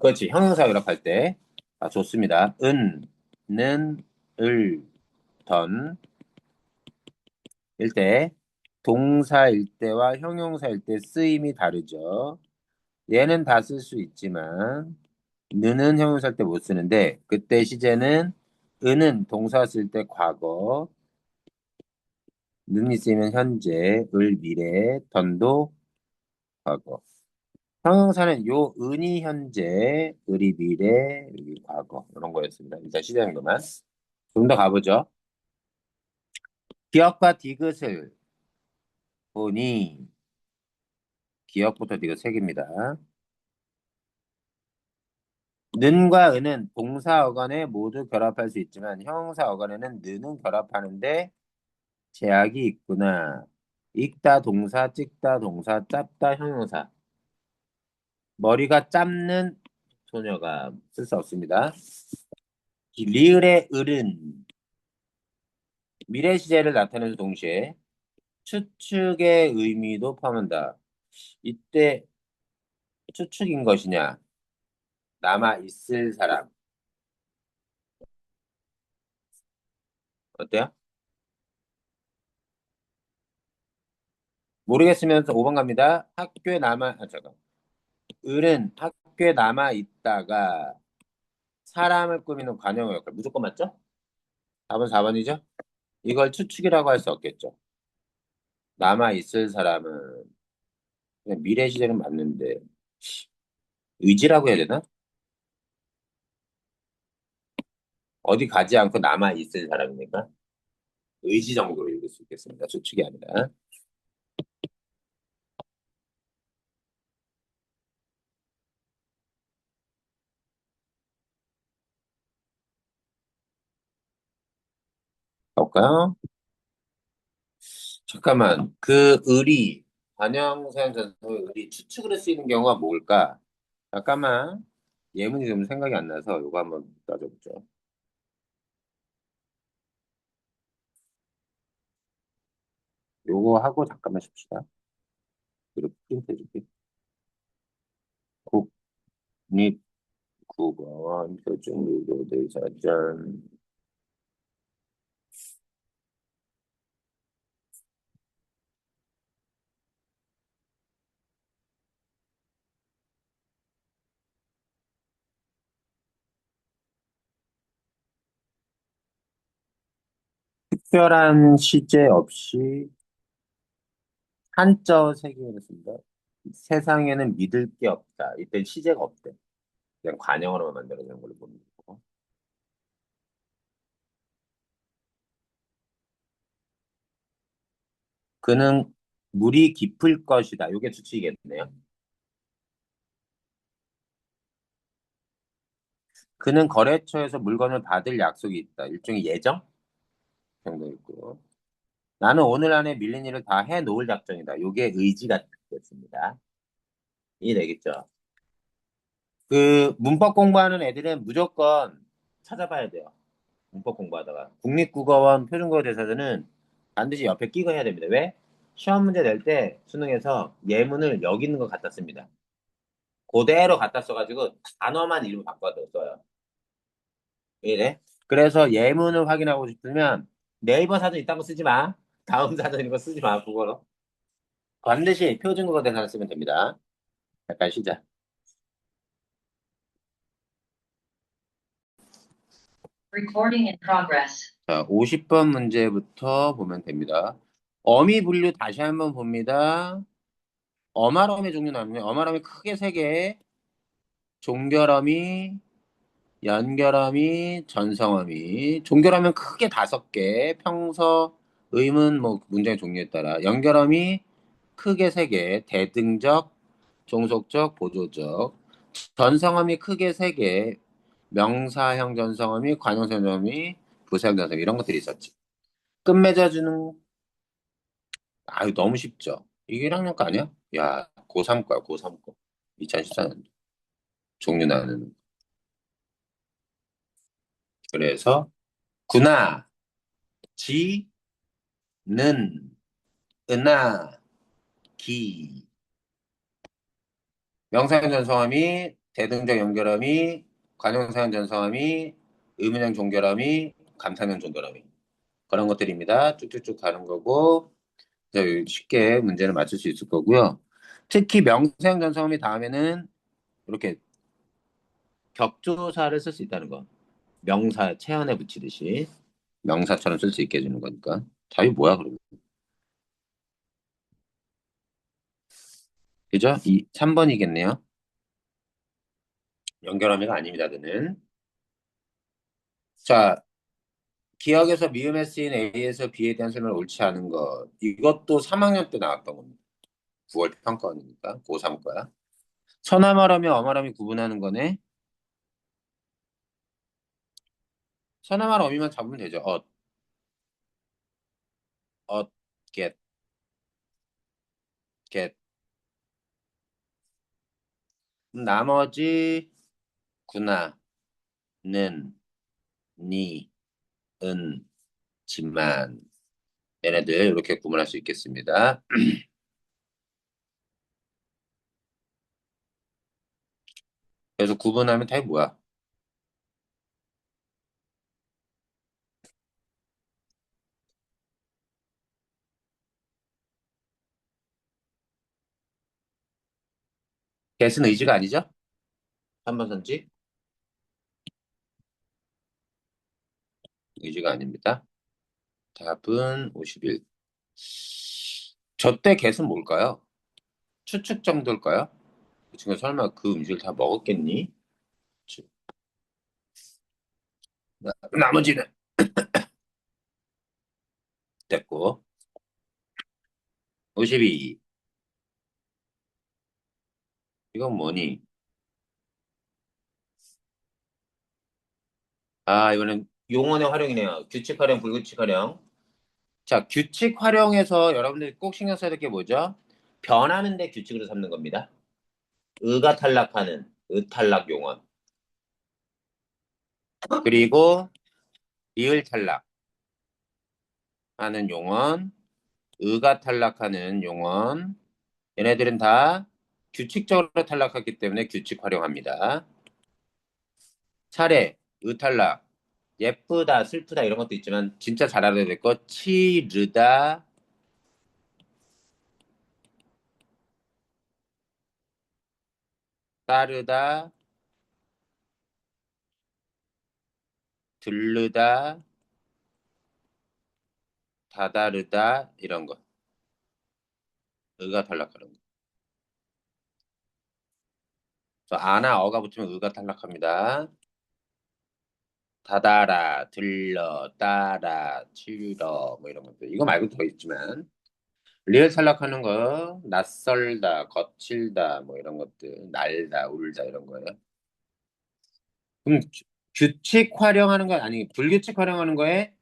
그렇지. 형용사 결합할 때. 아, 좋습니다. 는, 을, 던, 일 때, 동사일 때와 형용사일 때 쓰임이 다르죠. 얘는 다 쓸 수 있지만, 는은 형용사일 때 못 쓰는데, 그때 시제는 은은 동사 쓸 때 과거, 는이 쓰이면 현재, 을 미래, 던도 과거. 형용사는 요 은이 현재, 을이 미래, 여기 과거 이런 거였습니다. 일단 시제는 그만. 좀 더 가보죠. 기억과 디귿을 보니 기억부터 디귿 세 개입니다. 는과 은은 동사 어간에 모두 결합할 수 있지만 형용사 어간에는 는은 결합하는데 제약이 있구나. 읽다 동사, 찍다 동사, 짭다 형용사. 머리가 짧는 소녀가 쓸 수 없습니다. 리을의 을은 미래 시제를 나타내는 동시에 추측의 의미도 포함한다. 이때 추측인 것이냐? 남아 있을 사람. 어때요? 모르겠으면 5번 갑니다. 학교에 남아, 아, 잠깐. 을은 학교에 남아 있다가 사람을 꾸미는 관용어 역할. 무조건 맞죠? 4번 4번이죠? 이걸 추측이라고 할 수 없겠죠. 남아 있을 사람은 그냥 미래 시제는 맞는데 의지라고 해야 되나? 어디 가지 않고 남아 있을 사람이니까 의지 정도로 읽을 수 있겠습니다. 추측이 아니라. 볼까요? 잠깐만, 그 을이 관형사용전서의 을이 추측으로 쓰이는 경우가 뭘까? 잠깐만, 예문이 좀 생각이 안 나서 이거 한번 따져보죠. 요거 하고 잠깐만 쉽시다. 그리고 프린트 해줄게. 국립국어원 표준국어대사전 특별한 시제 없이 한자 세개였습니다. 세상에는 믿을 게 없다. 이때 시제가 없대. 그냥 관형으로만 만들어낸 걸로 보는 거고. 그는 물이 깊을 것이다. 이게 추측이겠네요. 그는 거래처에서 물건을 받을 약속이 있다. 일종의 예정 정도 있고. 나는 오늘 안에 밀린 일을 다 해놓을 작정이다. 요게 의지가 됐습니다. 이해되겠죠? 그 문법 공부하는 애들은 무조건 찾아봐야 돼요. 문법 공부하다가. 국립국어원 표준국어 대사전은 반드시 옆에 끼고 해야 됩니다. 왜? 시험 문제 낼 때 수능에서 예문을 여기 있는 거 갖다 씁니다. 그대로 갖다 써가지고 단어만 일부 바꿔서 써요. 왜 이래? 그래서 예문을 확인하고 싶으면 네이버 사전 이딴 거 쓰지 마. 다음 사전 이거 쓰지 마. 국어로. 반드시 표준국어 대사를 쓰면 됩니다. 잠깐 쉬자. Recording in progress. 자, 50번 문제부터 보면 됩니다. 어미 분류 다시 한번 봅니다. 어말어미 종류 나누면 어말어미 크게 세 개, 종결어미, 연결어미, 전성어미. 종결어미는 크게 다섯 개, 평서, 의문, 뭐 문장의 종류에 따라. 연결어미 크게 세 개, 대등적, 종속적, 보조적. 전성어미 크게 세 개, 명사형 전성어미, 관용사 전성어미, 부사형 전성어미 이런 것들이 있었지. 끝맺어주는 아유 너무 쉽죠. 이게 1학년 거 아니야? 야 고3 거야 고3 거. 2014년 종류 나누는. 그래서 구나, 지, 는, 은하, 기. 명사형 전성함이 대등적 연결함이 관용사형 전성함이 의문형 종결함이 감사형 종결함이 그런 것들입니다. 쭉쭉쭉 가는 거고 이제 쉽게 문제를 맞출 수 있을 거고요. 특히 명사형 전성함이 다음에는 이렇게 격조사를 쓸 수 있다는 거. 명사 체언에 붙이듯이 명사처럼 쓸 수 있게 해주는 거니까. 답이 뭐야 그러면? 그죠? 3번이겠네요. 연결함의가 아닙니다. 그는. 자, 기억에서 미음에 쓰인 A에서 B에 대한 설명을 옳지 않은 것. 이것도 3학년 때 나왔던 겁니다. 9월 평가원이니까. 고3 거야. 서나말하며 어말함이 구분하는 거네. 서나말 어미만 잡으면 되죠. 엇, get, get. 나머지 구나, 는, 니, 은, 지만. 얘네들 이렇게 구분할 수 있겠습니다. 그래서 구분하면 답이 뭐야? get은 의지가 아니죠? 3번 선지? 의지가 아닙니다. 답은 51. 저 때 get은 뭘까요? 추측 정도일까요? 그 친구 설마 그 음식을 다 먹었겠니? 나머지는 됐고. 52. 이건 뭐니? 아, 이거는 용언의 활용이네요. 규칙 활용, 불규칙 활용. 자, 규칙 활용에서 여러분들이 꼭 신경 써야 될 게 뭐죠? 변하는데 규칙으로 삼는 겁니다. 의가 탈락하는 의탈락 용언. 그리고 리을 탈락하는 용언, 의가 탈락하는 용언. 얘네들은 다 규칙적으로 탈락하기 때문에 규칙 활용합니다. 차례, 의탈락, 예쁘다, 슬프다 이런 것도 있지만 진짜 잘 알아야 될 거 치르다, 따르다, 들르다, 다다르다 이런 거. 의가 탈락하는 거. 그래서 아나 어가 붙으면 의가 탈락합니다. 다다라, 들러, 따라, 치러 뭐 이런 것들. 이거 말고 더 있지만 리을 탈락하는 거 낯설다, 거칠다 뭐 이런 것들. 날다, 울다 이런 거예요. 그럼 규칙 활용하는 거 아니 불규칙 활용하는 거에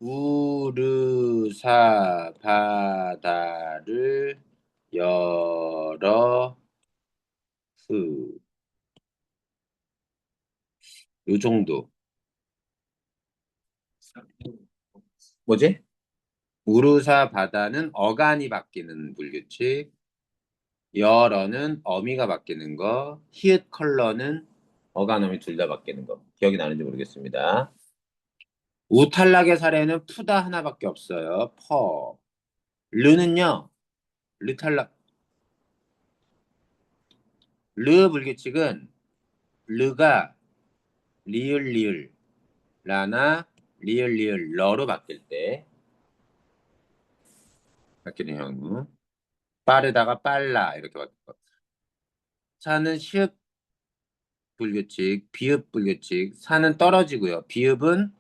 우르사 바다를 열어 요 정도. 뭐지? 우르사 바다는 어간이 바뀌는 불규칙. 열어는 어미가 바뀌는 거. 히읗 컬러는 어간 어미 둘 다 바뀌는 거. 기억이 나는지 모르겠습니다. 우탈락의 사례는 푸다 하나밖에 없어요. 퍼. 르는요. 르탈락. 르 불규칙은 르가 리을 리을 라나 리을 리을 러로 바뀔 때 바뀌는 형우. 빠르다가 빨라 이렇게 바뀌고. 사는 시읍 불규칙, 비읍 불규칙. 사는 떨어지고요. 비읍은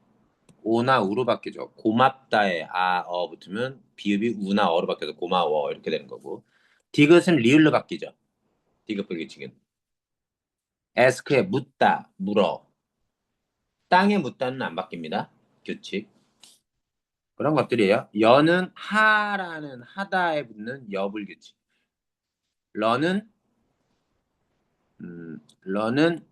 오나 우로 바뀌죠. 고맙다에 아, 어 붙으면 비읍이 우나 어로 바뀌어서 고마워 이렇게 되는 거고. 디귿은 리을로 바뀌죠. 디귿 불규칙은. 에스크에 묻다, 물어. 땅에 묻다는 안 바뀝니다. 규칙. 그런 것들이에요. 여는 하라는 하다에 붙는 여불규칙. 러는 러는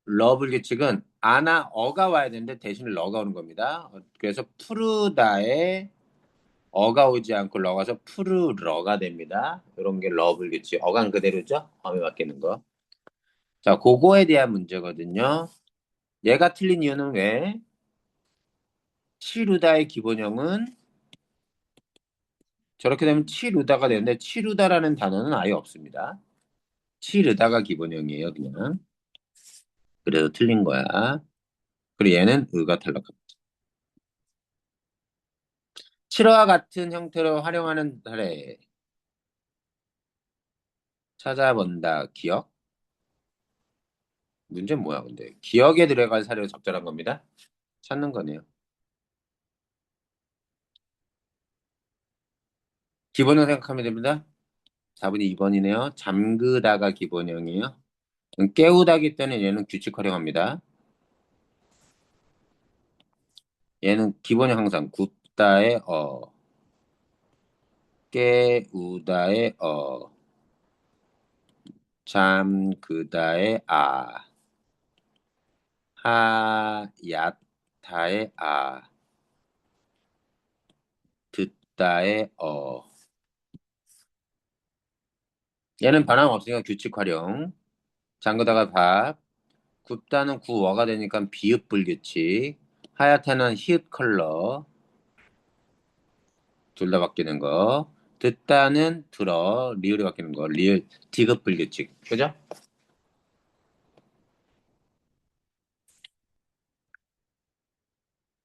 러불규칙은 아나 어가 와야 되는데 대신 러가 오는 겁니다. 그래서 푸르다에 어가 오지 않고 러가서 푸르러가 됩니다. 이런 게 러불규칙. 어간 그대로죠? 어미 바뀌는 거. 자, 그거에 대한 문제거든요. 얘가 틀린 이유는 왜? 치루다의 기본형은 저렇게 되면 치루다가 되는데 치루다라는 단어는 아예 없습니다. 치르다가 기본형이에요, 그냥. 그래서 틀린 거야. 그리고 얘는 의가 탈락합니다. 치러와 같은 형태로 활용하는 사례 찾아본다. 기억? 문제는 뭐야, 근데? 기억에 들어갈 사례로 적절한 겁니다. 찾는 거네요. 기본형 생각하면 됩니다. 4번이 2번이네요. 잠그다가 기본형이에요. 깨우다기 때문에 얘는 규칙 활용합니다. 얘는 기본형 항상 굽다의 깨우다의 잠그다의 하얗다의 듣다의 얘는 반항 없으니까 규칙 활용. 잠그다가 밥. 굽다는 구어가 되니까 비읍 불규칙. 하얗다는 히읗 컬러. 둘 다 바뀌는 거. 듣다는 들어. 리을이 바뀌는 거. 리을 디귿 불규칙. 그죠?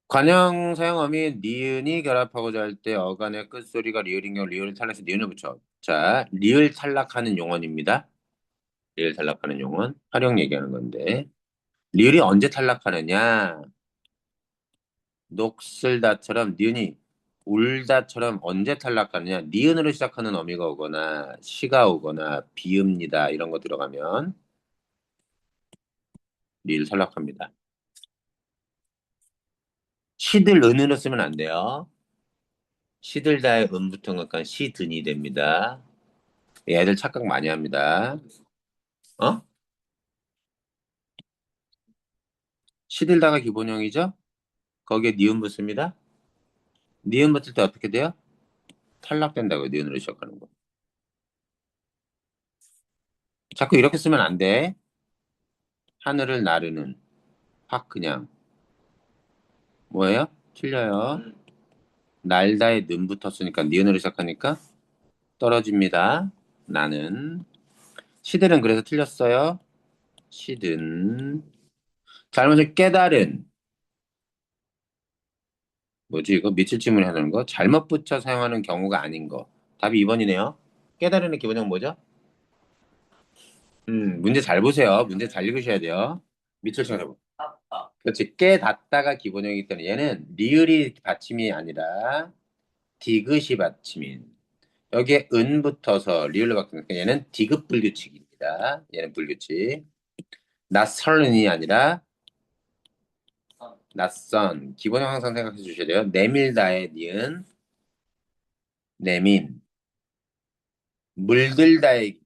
관형 사용어미 니은이 결합하고자 할 때 어간의 끝소리가 리을인 경우 리을을 탈락해서 니은을 붙여. 자, 리을 탈락하는 용언입니다. 리을 탈락하는 용언. 활용 얘기하는 건데. 리을이 언제 탈락하느냐? 녹슬다처럼 니은이 울다처럼 언제 탈락하느냐? 니은으로 시작하는 어미가 오거나 시가 오거나 비읍니다. 이런 거 들어가면 리을 탈락합니다. 시들 은으로 쓰면 안 돼요. 시들다의 은 붙은 것과 시든이 됩니다. 애들 착각 많이 합니다. 어? 시들다가 기본형이죠? 거기에 니은 붙습니다. 니은 붙을 때 어떻게 돼요? 탈락된다고요. 니은으로 시작하는 거. 자꾸 이렇게 쓰면 안 돼. 하늘을 나르는. 확 그냥. 뭐예요? 틀려요. 날다에 는 붙었으니까 니은으로 시작하니까 떨어집니다. 나는. 시들은 그래서 틀렸어요. 시든. 잘못을 깨달은. 뭐지 이거? 밑줄 질문을 하는 거? 잘못 붙여 사용하는 경우가 아닌 거. 답이 2번이네요. 깨달은의 기본형 뭐죠? 문제 잘 보세요. 문제 잘 읽으셔야 돼요. 밑줄 쳐서. 그렇지. 깨닫다가 기본형이기 때문에 얘는 리을이 받침이 아니라 디귿이 받침인. 여기에 은 붙어서 리을로 바뀌니까 얘는 디귿 불규칙입니다. 얘는 불규칙. 낯설은이 아니라 낯선. 기본형 항상 생각해 주셔야 돼요. 내밀다의 니은, 내민. 물들다의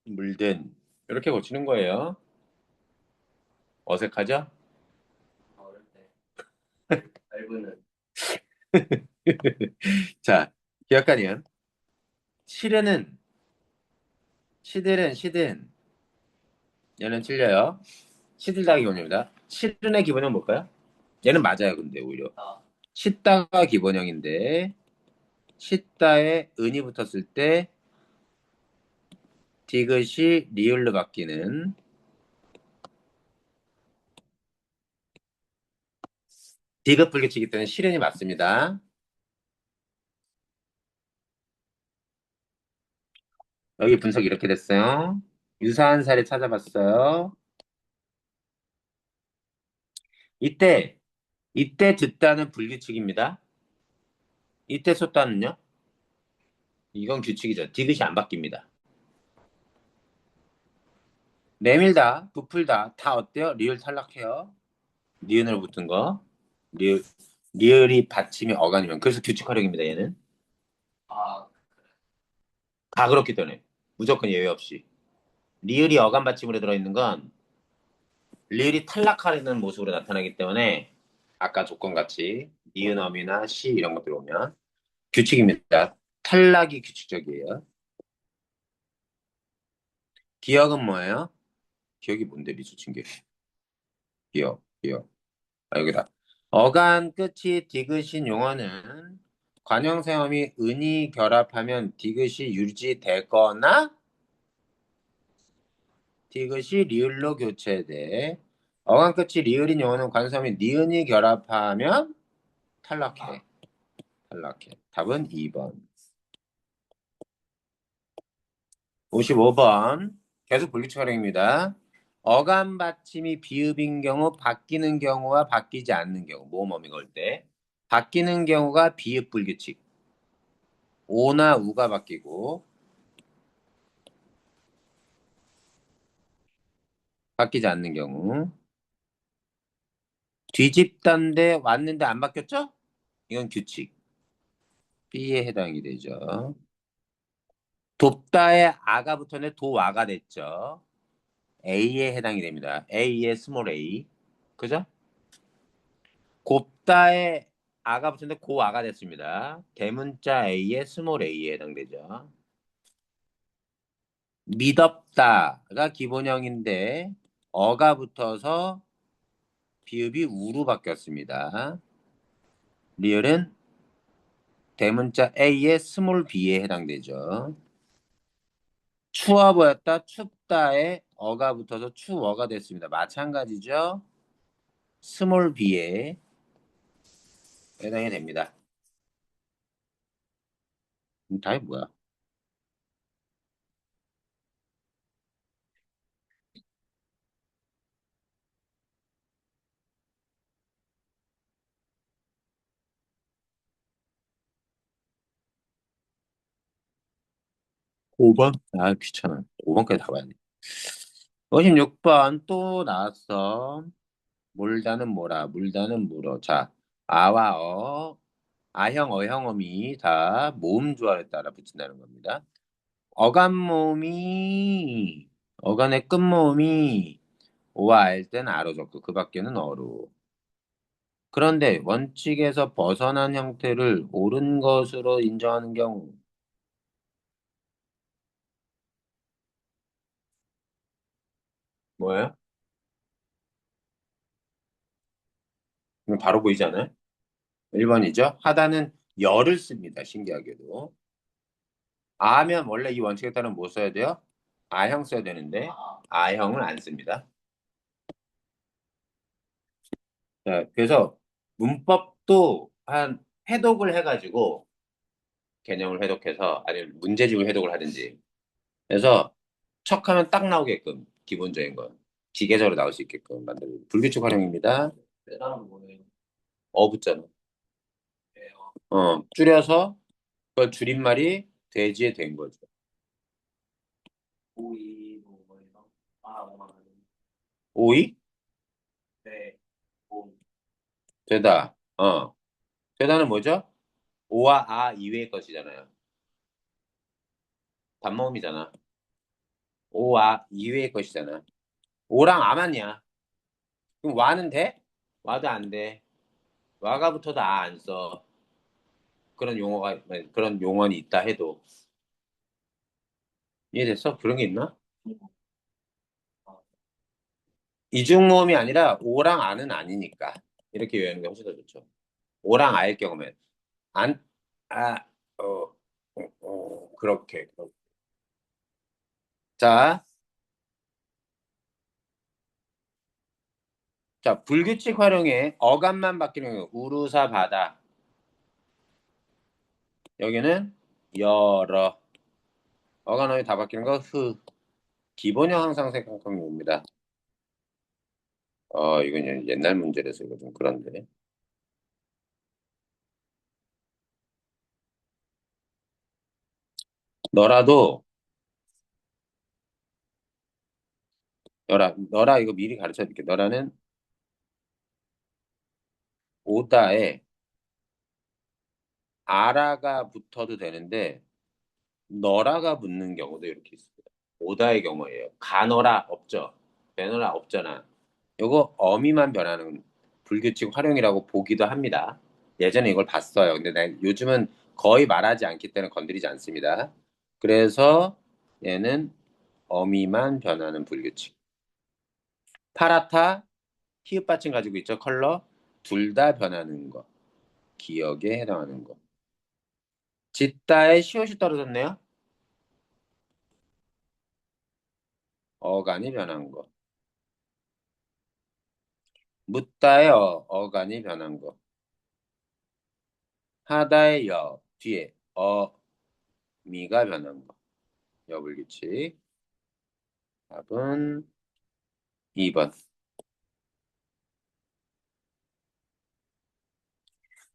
물든. 이렇게 고치는 거예요. 어색하죠? 자, 기억하니은 시르는, 시들은, 얘는 틀려요. 시들다 기본형입니다. 시른의 기본형 뭘까요? 얘는 맞아요, 근데 오히려. 씻다가 기본형인데, 씻다에 은이 붙었을 때, 디귿이 리을로 바뀌는, 디귿 불규칙이기 때문에 시른이 맞습니다. 여기 분석 이렇게 됐어요. 유사한 사례 찾아봤어요. 이때, 이때 듣다는 불규칙입니다. 이때 쏟다는요? 이건 규칙이죠. 디귿이 안 바뀝니다. 내밀다, 부풀다, 다 어때요? 리을 탈락해요. 니은으로 붙은 거. 리을, 리을이 받침이 어간이면. 그래서 규칙 활용입니다, 얘는. 다 그렇기 때문에. 무조건 예외 없이. 리을이 어간 받침으로 들어있는 건 리을이 탈락하는 모습으로 나타나기 때문에 아까 조건같이 니은어미나 시 이런 것들 오면 규칙입니다. 탈락이 규칙적이에요. 기억은 뭐예요? 기억이 뭔데, 미소친 게. 기억. 아, 여기다. 어간 끝이 디귿인 용어는 관형세음이 은이 결합하면 디귿이 유지되거나 디귿이 리을로 교체돼. 어간 끝이 리을인 용어는 관형세음이 니은이 결합하면 탈락해. 탈락해. 답은 2번. 55번. 계속 불규칙 활용입니다. 어감 받침이 비읍인 경우, 바뀌는 경우와 바뀌지 않는 경우, 모음어미 걸 때. 바뀌는 경우가 비읍 불규칙. 오나 우가 바뀌고, 바뀌지 않는 경우. 뒤집다인데 왔는데 안 바뀌었죠? 이건 규칙. B에 해당이 되죠. 돕다에 아가 붙었는데 도와가 됐죠. A에 해당이 됩니다. A의 스몰 a. 그죠? 곱다에 아가 붙었는데 고아가 됐습니다. 대문자 A의 스몰 a에 해당되죠. 미덥다가 기본형인데 어가 붙어서 비읍이 우로 바뀌었습니다. 리을은 대문자 A의 스몰 b에 해당되죠. 추워 보였다, 춥다에 어가 붙어서 추워가 됐습니다. 마찬가지죠. 스몰 b에 해당이 됩니다. 답이 뭐야? 5번? 아, 귀찮아. 5번까지 다 봐야 돼. 56번 또 나왔어. 몰다는 뭐라, 물다는 물어. 자, 아와 아형, 어형어미 다 모음 조화에 따라 붙인다는 겁니다. 어간 모음이, 어간의 끝 모음이 오와 알 땐 아로 적고 그 밖에는 어로. 그런데 원칙에서 벗어난 형태를 옳은 것으로 인정하는 경우 뭐예요? 이거 바로 보이지 않아요? 1번이죠. 하다는 열을 씁니다. 신기하게도. 아면 원래 이 원칙에 따르면 뭐 써야 돼요? 아형 써야 되는데 아형을 안 씁니다. 자, 그래서 문법도 한 해독을 해가지고 개념을 해독해서 아니면 문제집을 해독을 하든지 그래서 척하면 딱 나오게끔 기본적인 건 기계적으로 나올 수 있게끔 만드는 불규칙 활용입니다. 어 붙잖아. 줄여서 그 줄임말이 돼지에 된 거죠. 오이? 네. 오. 되다. 되다는 뭐죠? 오와 아 이외의 것이잖아요. 단모음이잖아. 오와 이외의 것이잖아. 오랑 아맞냐? 그럼 와는 돼? 와도 안 돼. 와가 붙어도 아 안 써. 그런 용언이 있다 해도. 이해됐어? 그런 게 있나? 이중모음이 아니라 오랑 아는 아니니까. 이렇게 외우는 게 훨씬 더 좋죠. 오랑 아일 경우면. 안, 아, 그렇게. 자, 자, 불규칙 활용에 어감만 바뀌는 경우. 우루사 바다. 여기는 열어. 어간어이 다 바뀌는 거 흐. 기본형 항상생각형입니다. 이건 옛날 문제라서 이거 좀 그런데. 너라도, 너라 이거 미리 가르쳐 줄게. 너라는 오다에 아라가 붙어도 되는데, 너라가 붙는 경우도 이렇게 있습니다. 오다의 경우에요. 가너라 없죠. 배너라 없잖아. 요거 어미만 변하는 불규칙 활용이라고 보기도 합니다. 예전에 이걸 봤어요. 근데 요즘은 거의 말하지 않기 때문에 건드리지 않습니다. 그래서 얘는 어미만 변하는 불규칙. 파라타, 히읗 받침 가지고 있죠. 컬러. 둘 다 변하는 거. 기억에 해당하는 거. 짓다에 시옷이 떨어졌네요. 어간이 변한 거. 묻다에 어간이 변한 거. 하다의 뒤에 미가 변한 거. 여불규칙. 답은 2번.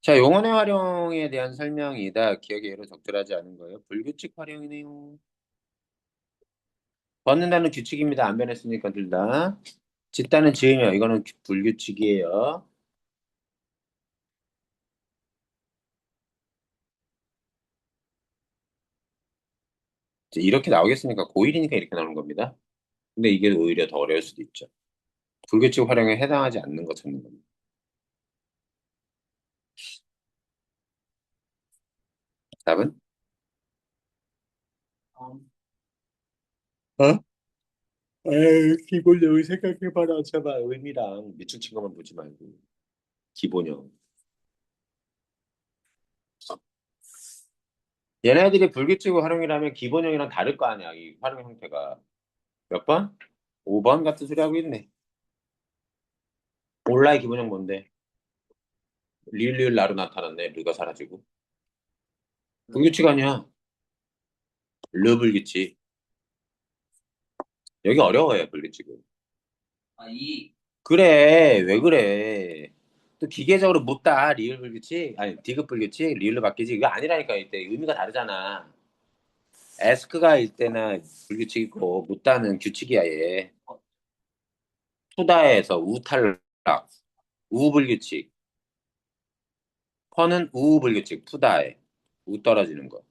자, 용언의 활용에 대한 설명이다. 기억에 예로 적절하지 않은 거예요. 불규칙 활용이네요. 벗는다는 규칙입니다. 안 변했으니까 둘 다. 짓다는 지으며 이거는 불규칙이에요. 이제 이렇게 나오겠으니까 고1이니까 이렇게 나오는 겁니다. 근데 이게 오히려 더 어려울 수도 있죠. 불규칙 활용에 해당하지 않는 거 찾는 겁니다. 답은? 어? 에이, 기본적으로 생각해봐라. 제발 의미랑 밑줄 친 것만 보지 말고. 기본형. 얘네들이 불규칙 활용이라면 기본형이랑 다를 거 아니야. 이 활용 형태가. 몇 번? 5번 같은 소리 하고 있네. 온라인 기본형 뭔데? 리을 나로 나타났네. 르가 사라지고. 불규칙 아니야. 르 불규칙. 여기 어려워요, 불규칙은. 아, 그래, 왜 그래? 또 기계적으로 묻다, 리을 불규칙? 아니, 디귿 불규칙? 리을로 바뀌지? 이거 아니라니까, 이때. 의미가 다르잖아. 에스크가 일 때는 불규칙이고, 묻다는 규칙이야, 얘. 투다에서 우탈락, 우불규칙. 퍼는 우불규칙, 푸다에. 우 떨어지는 거.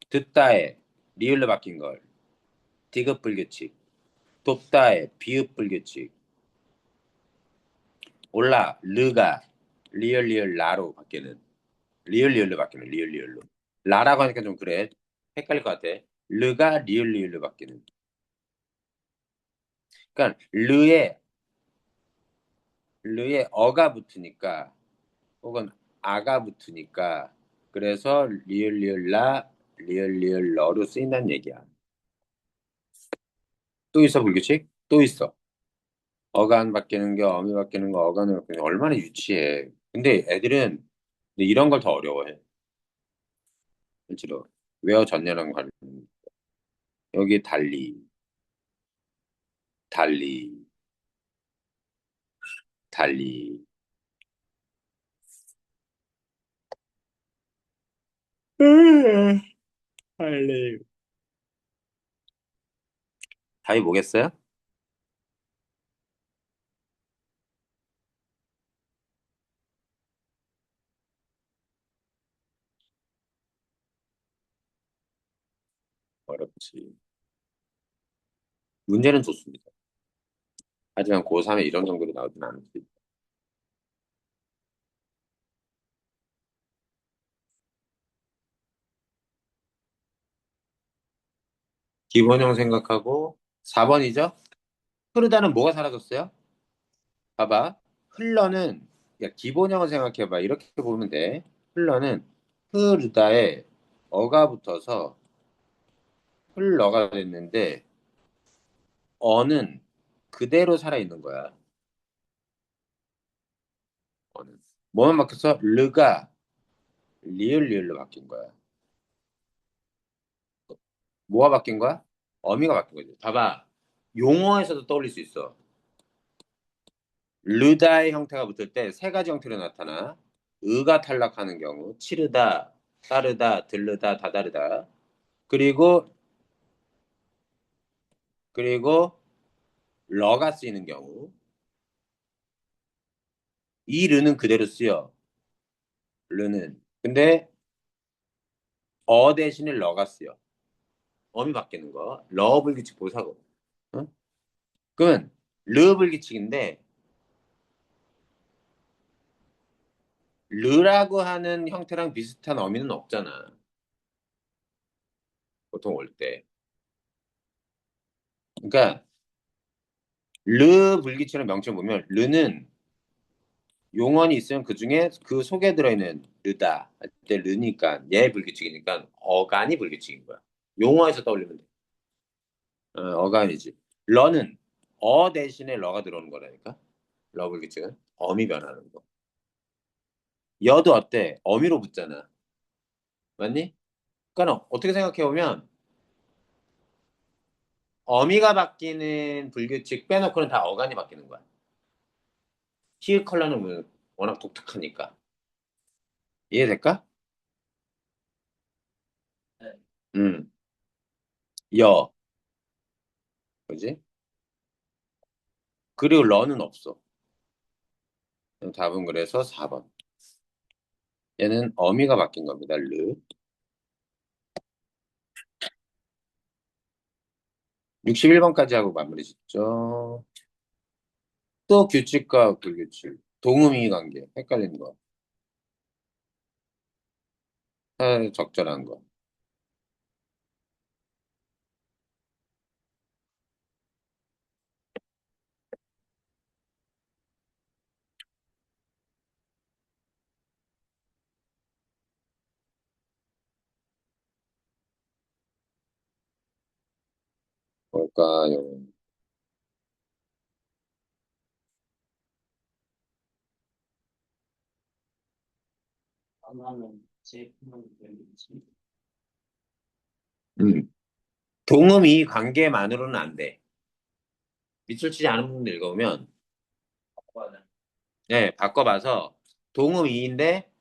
듣다에 리을로 바뀐 걸. 디귿 불규칙. 돕다에 비읍 불규칙. 올라, 르가 리을 라로 바뀌는. 리을로 바뀌는, 리을로. 라라고 하니까 좀 그래. 헷갈릴 것 같아. 르가 리을로 바뀌는. 그러니까 르에 어가 붙으니까 혹은 아가 붙으니까 그래서 리을라 리을러로 쓰인다는 얘기야. 또 있어 불규칙? 또 있어. 어간 바뀌는 게 어미 바뀌는 거 어간을 바뀌는 게 얼마나 유치해. 근데 애들은 근데 이런 걸 더 어려워해. 실제로 외워졌냐는 걸 여기 달리 달리 달리 답이 뭐겠어요? 어렵지. 문제는 좋습니다. 하지만 고3에 이런 정도로 나오진 않지. 기본형 생각하고 4번이죠? 흐르다는 뭐가 사라졌어요? 봐봐. 흘러는 야, 기본형을 생각해봐. 이렇게 보면 돼. 흘러는 흐르다에 어가 붙어서 흘러가 됐는데 어는 그대로 살아있는 거야. 어는. 뭐만 바뀌었어? 르가 리을로 바뀐 거야. 뭐가 바뀐 거야? 어미가 바뀐 거지. 봐봐. 용어에서도 떠올릴 수 있어. 르다의 형태가 붙을 때 세 가지 형태로 나타나. 의가 탈락하는 경우, 치르다, 따르다, 들르다, 다다르다. 그리고 그리고 러가 쓰이는 경우. 이 르는 그대로 쓰여. 르는. 근데 어 대신에 러가 쓰여. 어미 바뀌는 거. 러 불규칙 보사고. 응? 그러면 르 불규칙인데 르라고 하는 형태랑 비슷한 어미는 없잖아. 보통 올 때. 그러니까 르 불규칙의 명칭을 보면 르는 용언이 있으면 그 중에 그 속에 들어있는 르다 할 때 르니까 얘 불규칙이니까 어간이 불규칙인 거야. 용어에서 떠올리면 돼. 어간이지. 러는 어 대신에 러가 들어오는 거라니까. 러 불규칙은 어미 변하는 거. 여도 어때? 어미로 붙잖아. 맞니? 그러니까 어떻게 생각해 보면 어미가 바뀌는 불규칙 빼놓고는 다 어간이 바뀌는 거야. 히읗 컬러는 뭐 워낙 독특하니까. 이해될까? 네. 음. 여. 그지? 그리고 러는 없어. 답은 그래서 4번. 얘는 어미가 바뀐 겁니다. 르. 61번까지 하고 마무리 짓죠. 또 규칙과 불규칙. 동음이 관계. 헷갈리는 거. 적절한 거. 뭘까요? 하나는 제품을 열리지. 음. 동음이 관계만으로는 안 돼. 밑줄 치지 않은 부분 읽어보면, 바꿔야 네, 바꿔봐서 동음이인데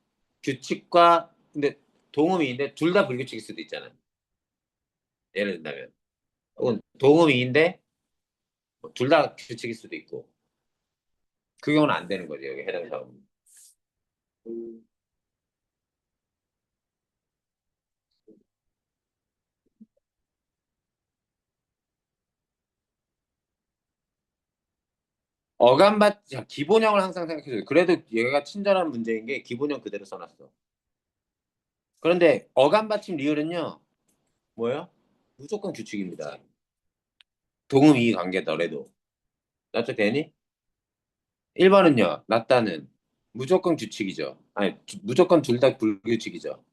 규칙과, 근데 동음이인데 둘 다 불규칙일 수도 있잖아요. 예를 든다면. 혹은 동음이인데 둘 다 규칙일 수도 있고. 그 경우는 안 되는 거죠, 여기 해당 사항은. 그 자, 기본형을 항상 생각해줘요. 그래도 얘가 친절한 문제인 게 기본형 그대로 써놨어. 그런데 어감 받침 리을은요, 뭐예요? 무조건 규칙입니다. 동음 이의 관계더라도. 납득되니? 1번은요, 낫다는 무조건 규칙이죠. 아니, 무조건 둘 다 불규칙이죠.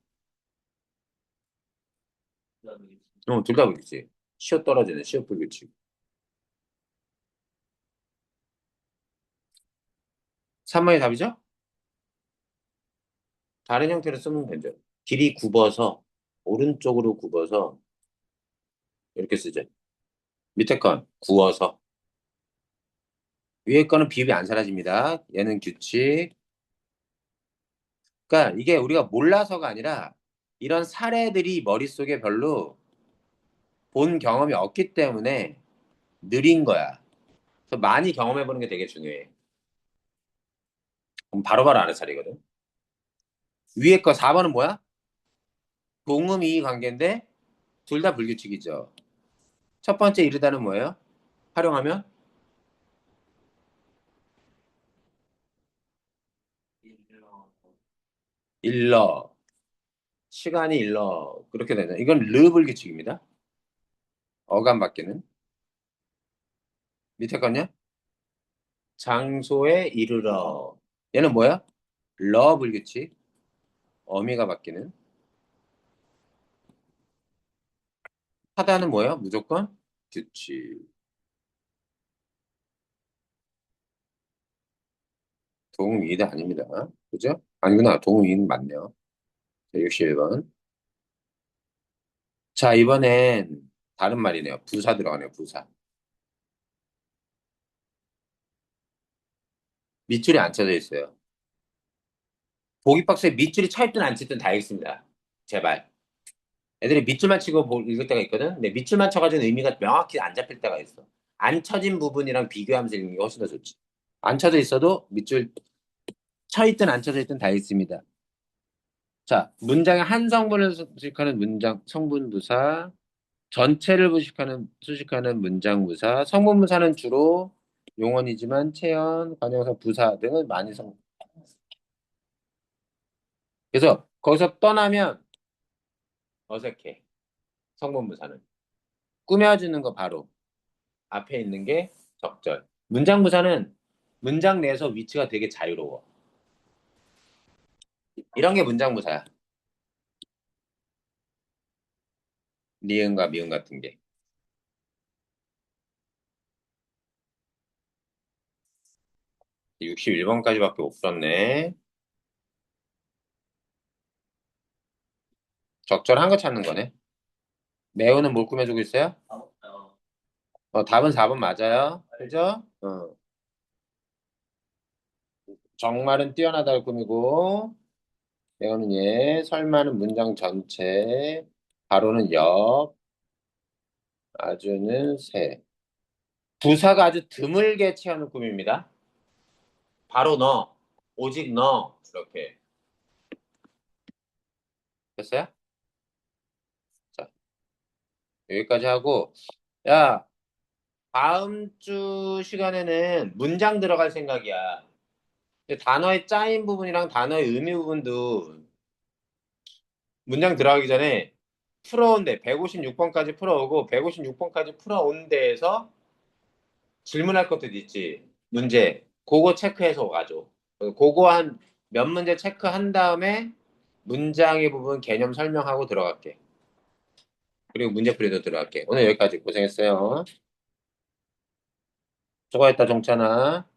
열리지. 둘 다 불규칙. 시어 떨어지는 시어 불규칙. 3번이 답이죠? 다른 형태로 쓰면 되죠. 길이 굽어서, 오른쪽으로 굽어서, 이렇게 쓰죠. 밑에 건 구워서. 위에 거는 비읍이 안 사라집니다. 얘는 규칙. 그러니까 이게 우리가 몰라서가 아니라 이런 사례들이 머릿속에 별로 본 경험이 없기 때문에 느린 거야. 그래서 많이 경험해보는 게 되게 중요해. 그럼 바로바로 아는 차례거든. 위에 거 4번은 뭐야? 동음이 관계인데 둘 다 불규칙이죠. 첫 번째 이르다는 뭐예요? 활용하면 일러. 시간이 일러. 그렇게 되죠. 이건 르 불규칙입니다. 어감 밖에는. 밑에 건요? 장소에 이르러. 얘는 뭐야? 러 불규칙. 어미가 바뀌는. 하다는 뭐예요? 무조건 규칙. 동의도 아닙니다. 그죠? 아니구나. 동의는 맞네요. 자, 61번. 자, 이번엔 다른 말이네요. 부사 들어가네요. 부사. 밑줄이 안 쳐져 있어요. 보기 박스에 밑줄이 차 있든 안 쳐있든 다 있습니다. 제발. 애들이 밑줄만 치고 읽을 때가 있거든. 근데 밑줄만 쳐가지고 의미가 명확히 안 잡힐 때가 있어. 안 쳐진 부분이랑 비교하면서 읽는 게 훨씬 더 좋지. 안 쳐져 있어도 밑줄 쳐 있든 안 쳐져 있든 다 있습니다. 자, 문장의 한 성분을 수식하는 문장 성분부사, 전체를 수식하는 문장부사, 성분부사는 주로 용언이지만 체언, 관형사, 부사 등은 많이 그래서 거기서 떠나면 어색해. 성분부사는 꾸며주는 거 바로 앞에 있는 게 적절. 문장부사는 문장 내에서 위치가 되게 자유로워. 이런 게 문장부사야. 니은과 미음 같은 게. 61번까지밖에 없었네. 적절한 거 찾는 거네. 매우는 뭘 꾸며주고 있어요? 답은 4번 맞아요. 그죠? 정말은 뛰어나다를 꾸미고, 매우는 예, 설마는 문장 전체, 바로는 역, 아주는 새. 부사가 아주 드물게 채우는 꾸밉니다. 바로 너, 오직 너, 이렇게. 됐어요? 자, 여기까지 하고, 야, 다음 주 시간에는 문장 들어갈 생각이야. 근데 단어의 짜인 부분이랑 단어의 의미 부분도 문장 들어가기 전에 풀어온 데, 156번까지 풀어오고, 156번까지 풀어온 데에서 질문할 것들이 있지. 문제. 그거 체크해서 가죠. 그거 한 몇 문제 체크한 다음에 문장의 부분 개념 설명하고 들어갈게. 그리고 문제풀이도 들어갈게. 오늘 여기까지 고생했어요. 수고했다, 종찬아.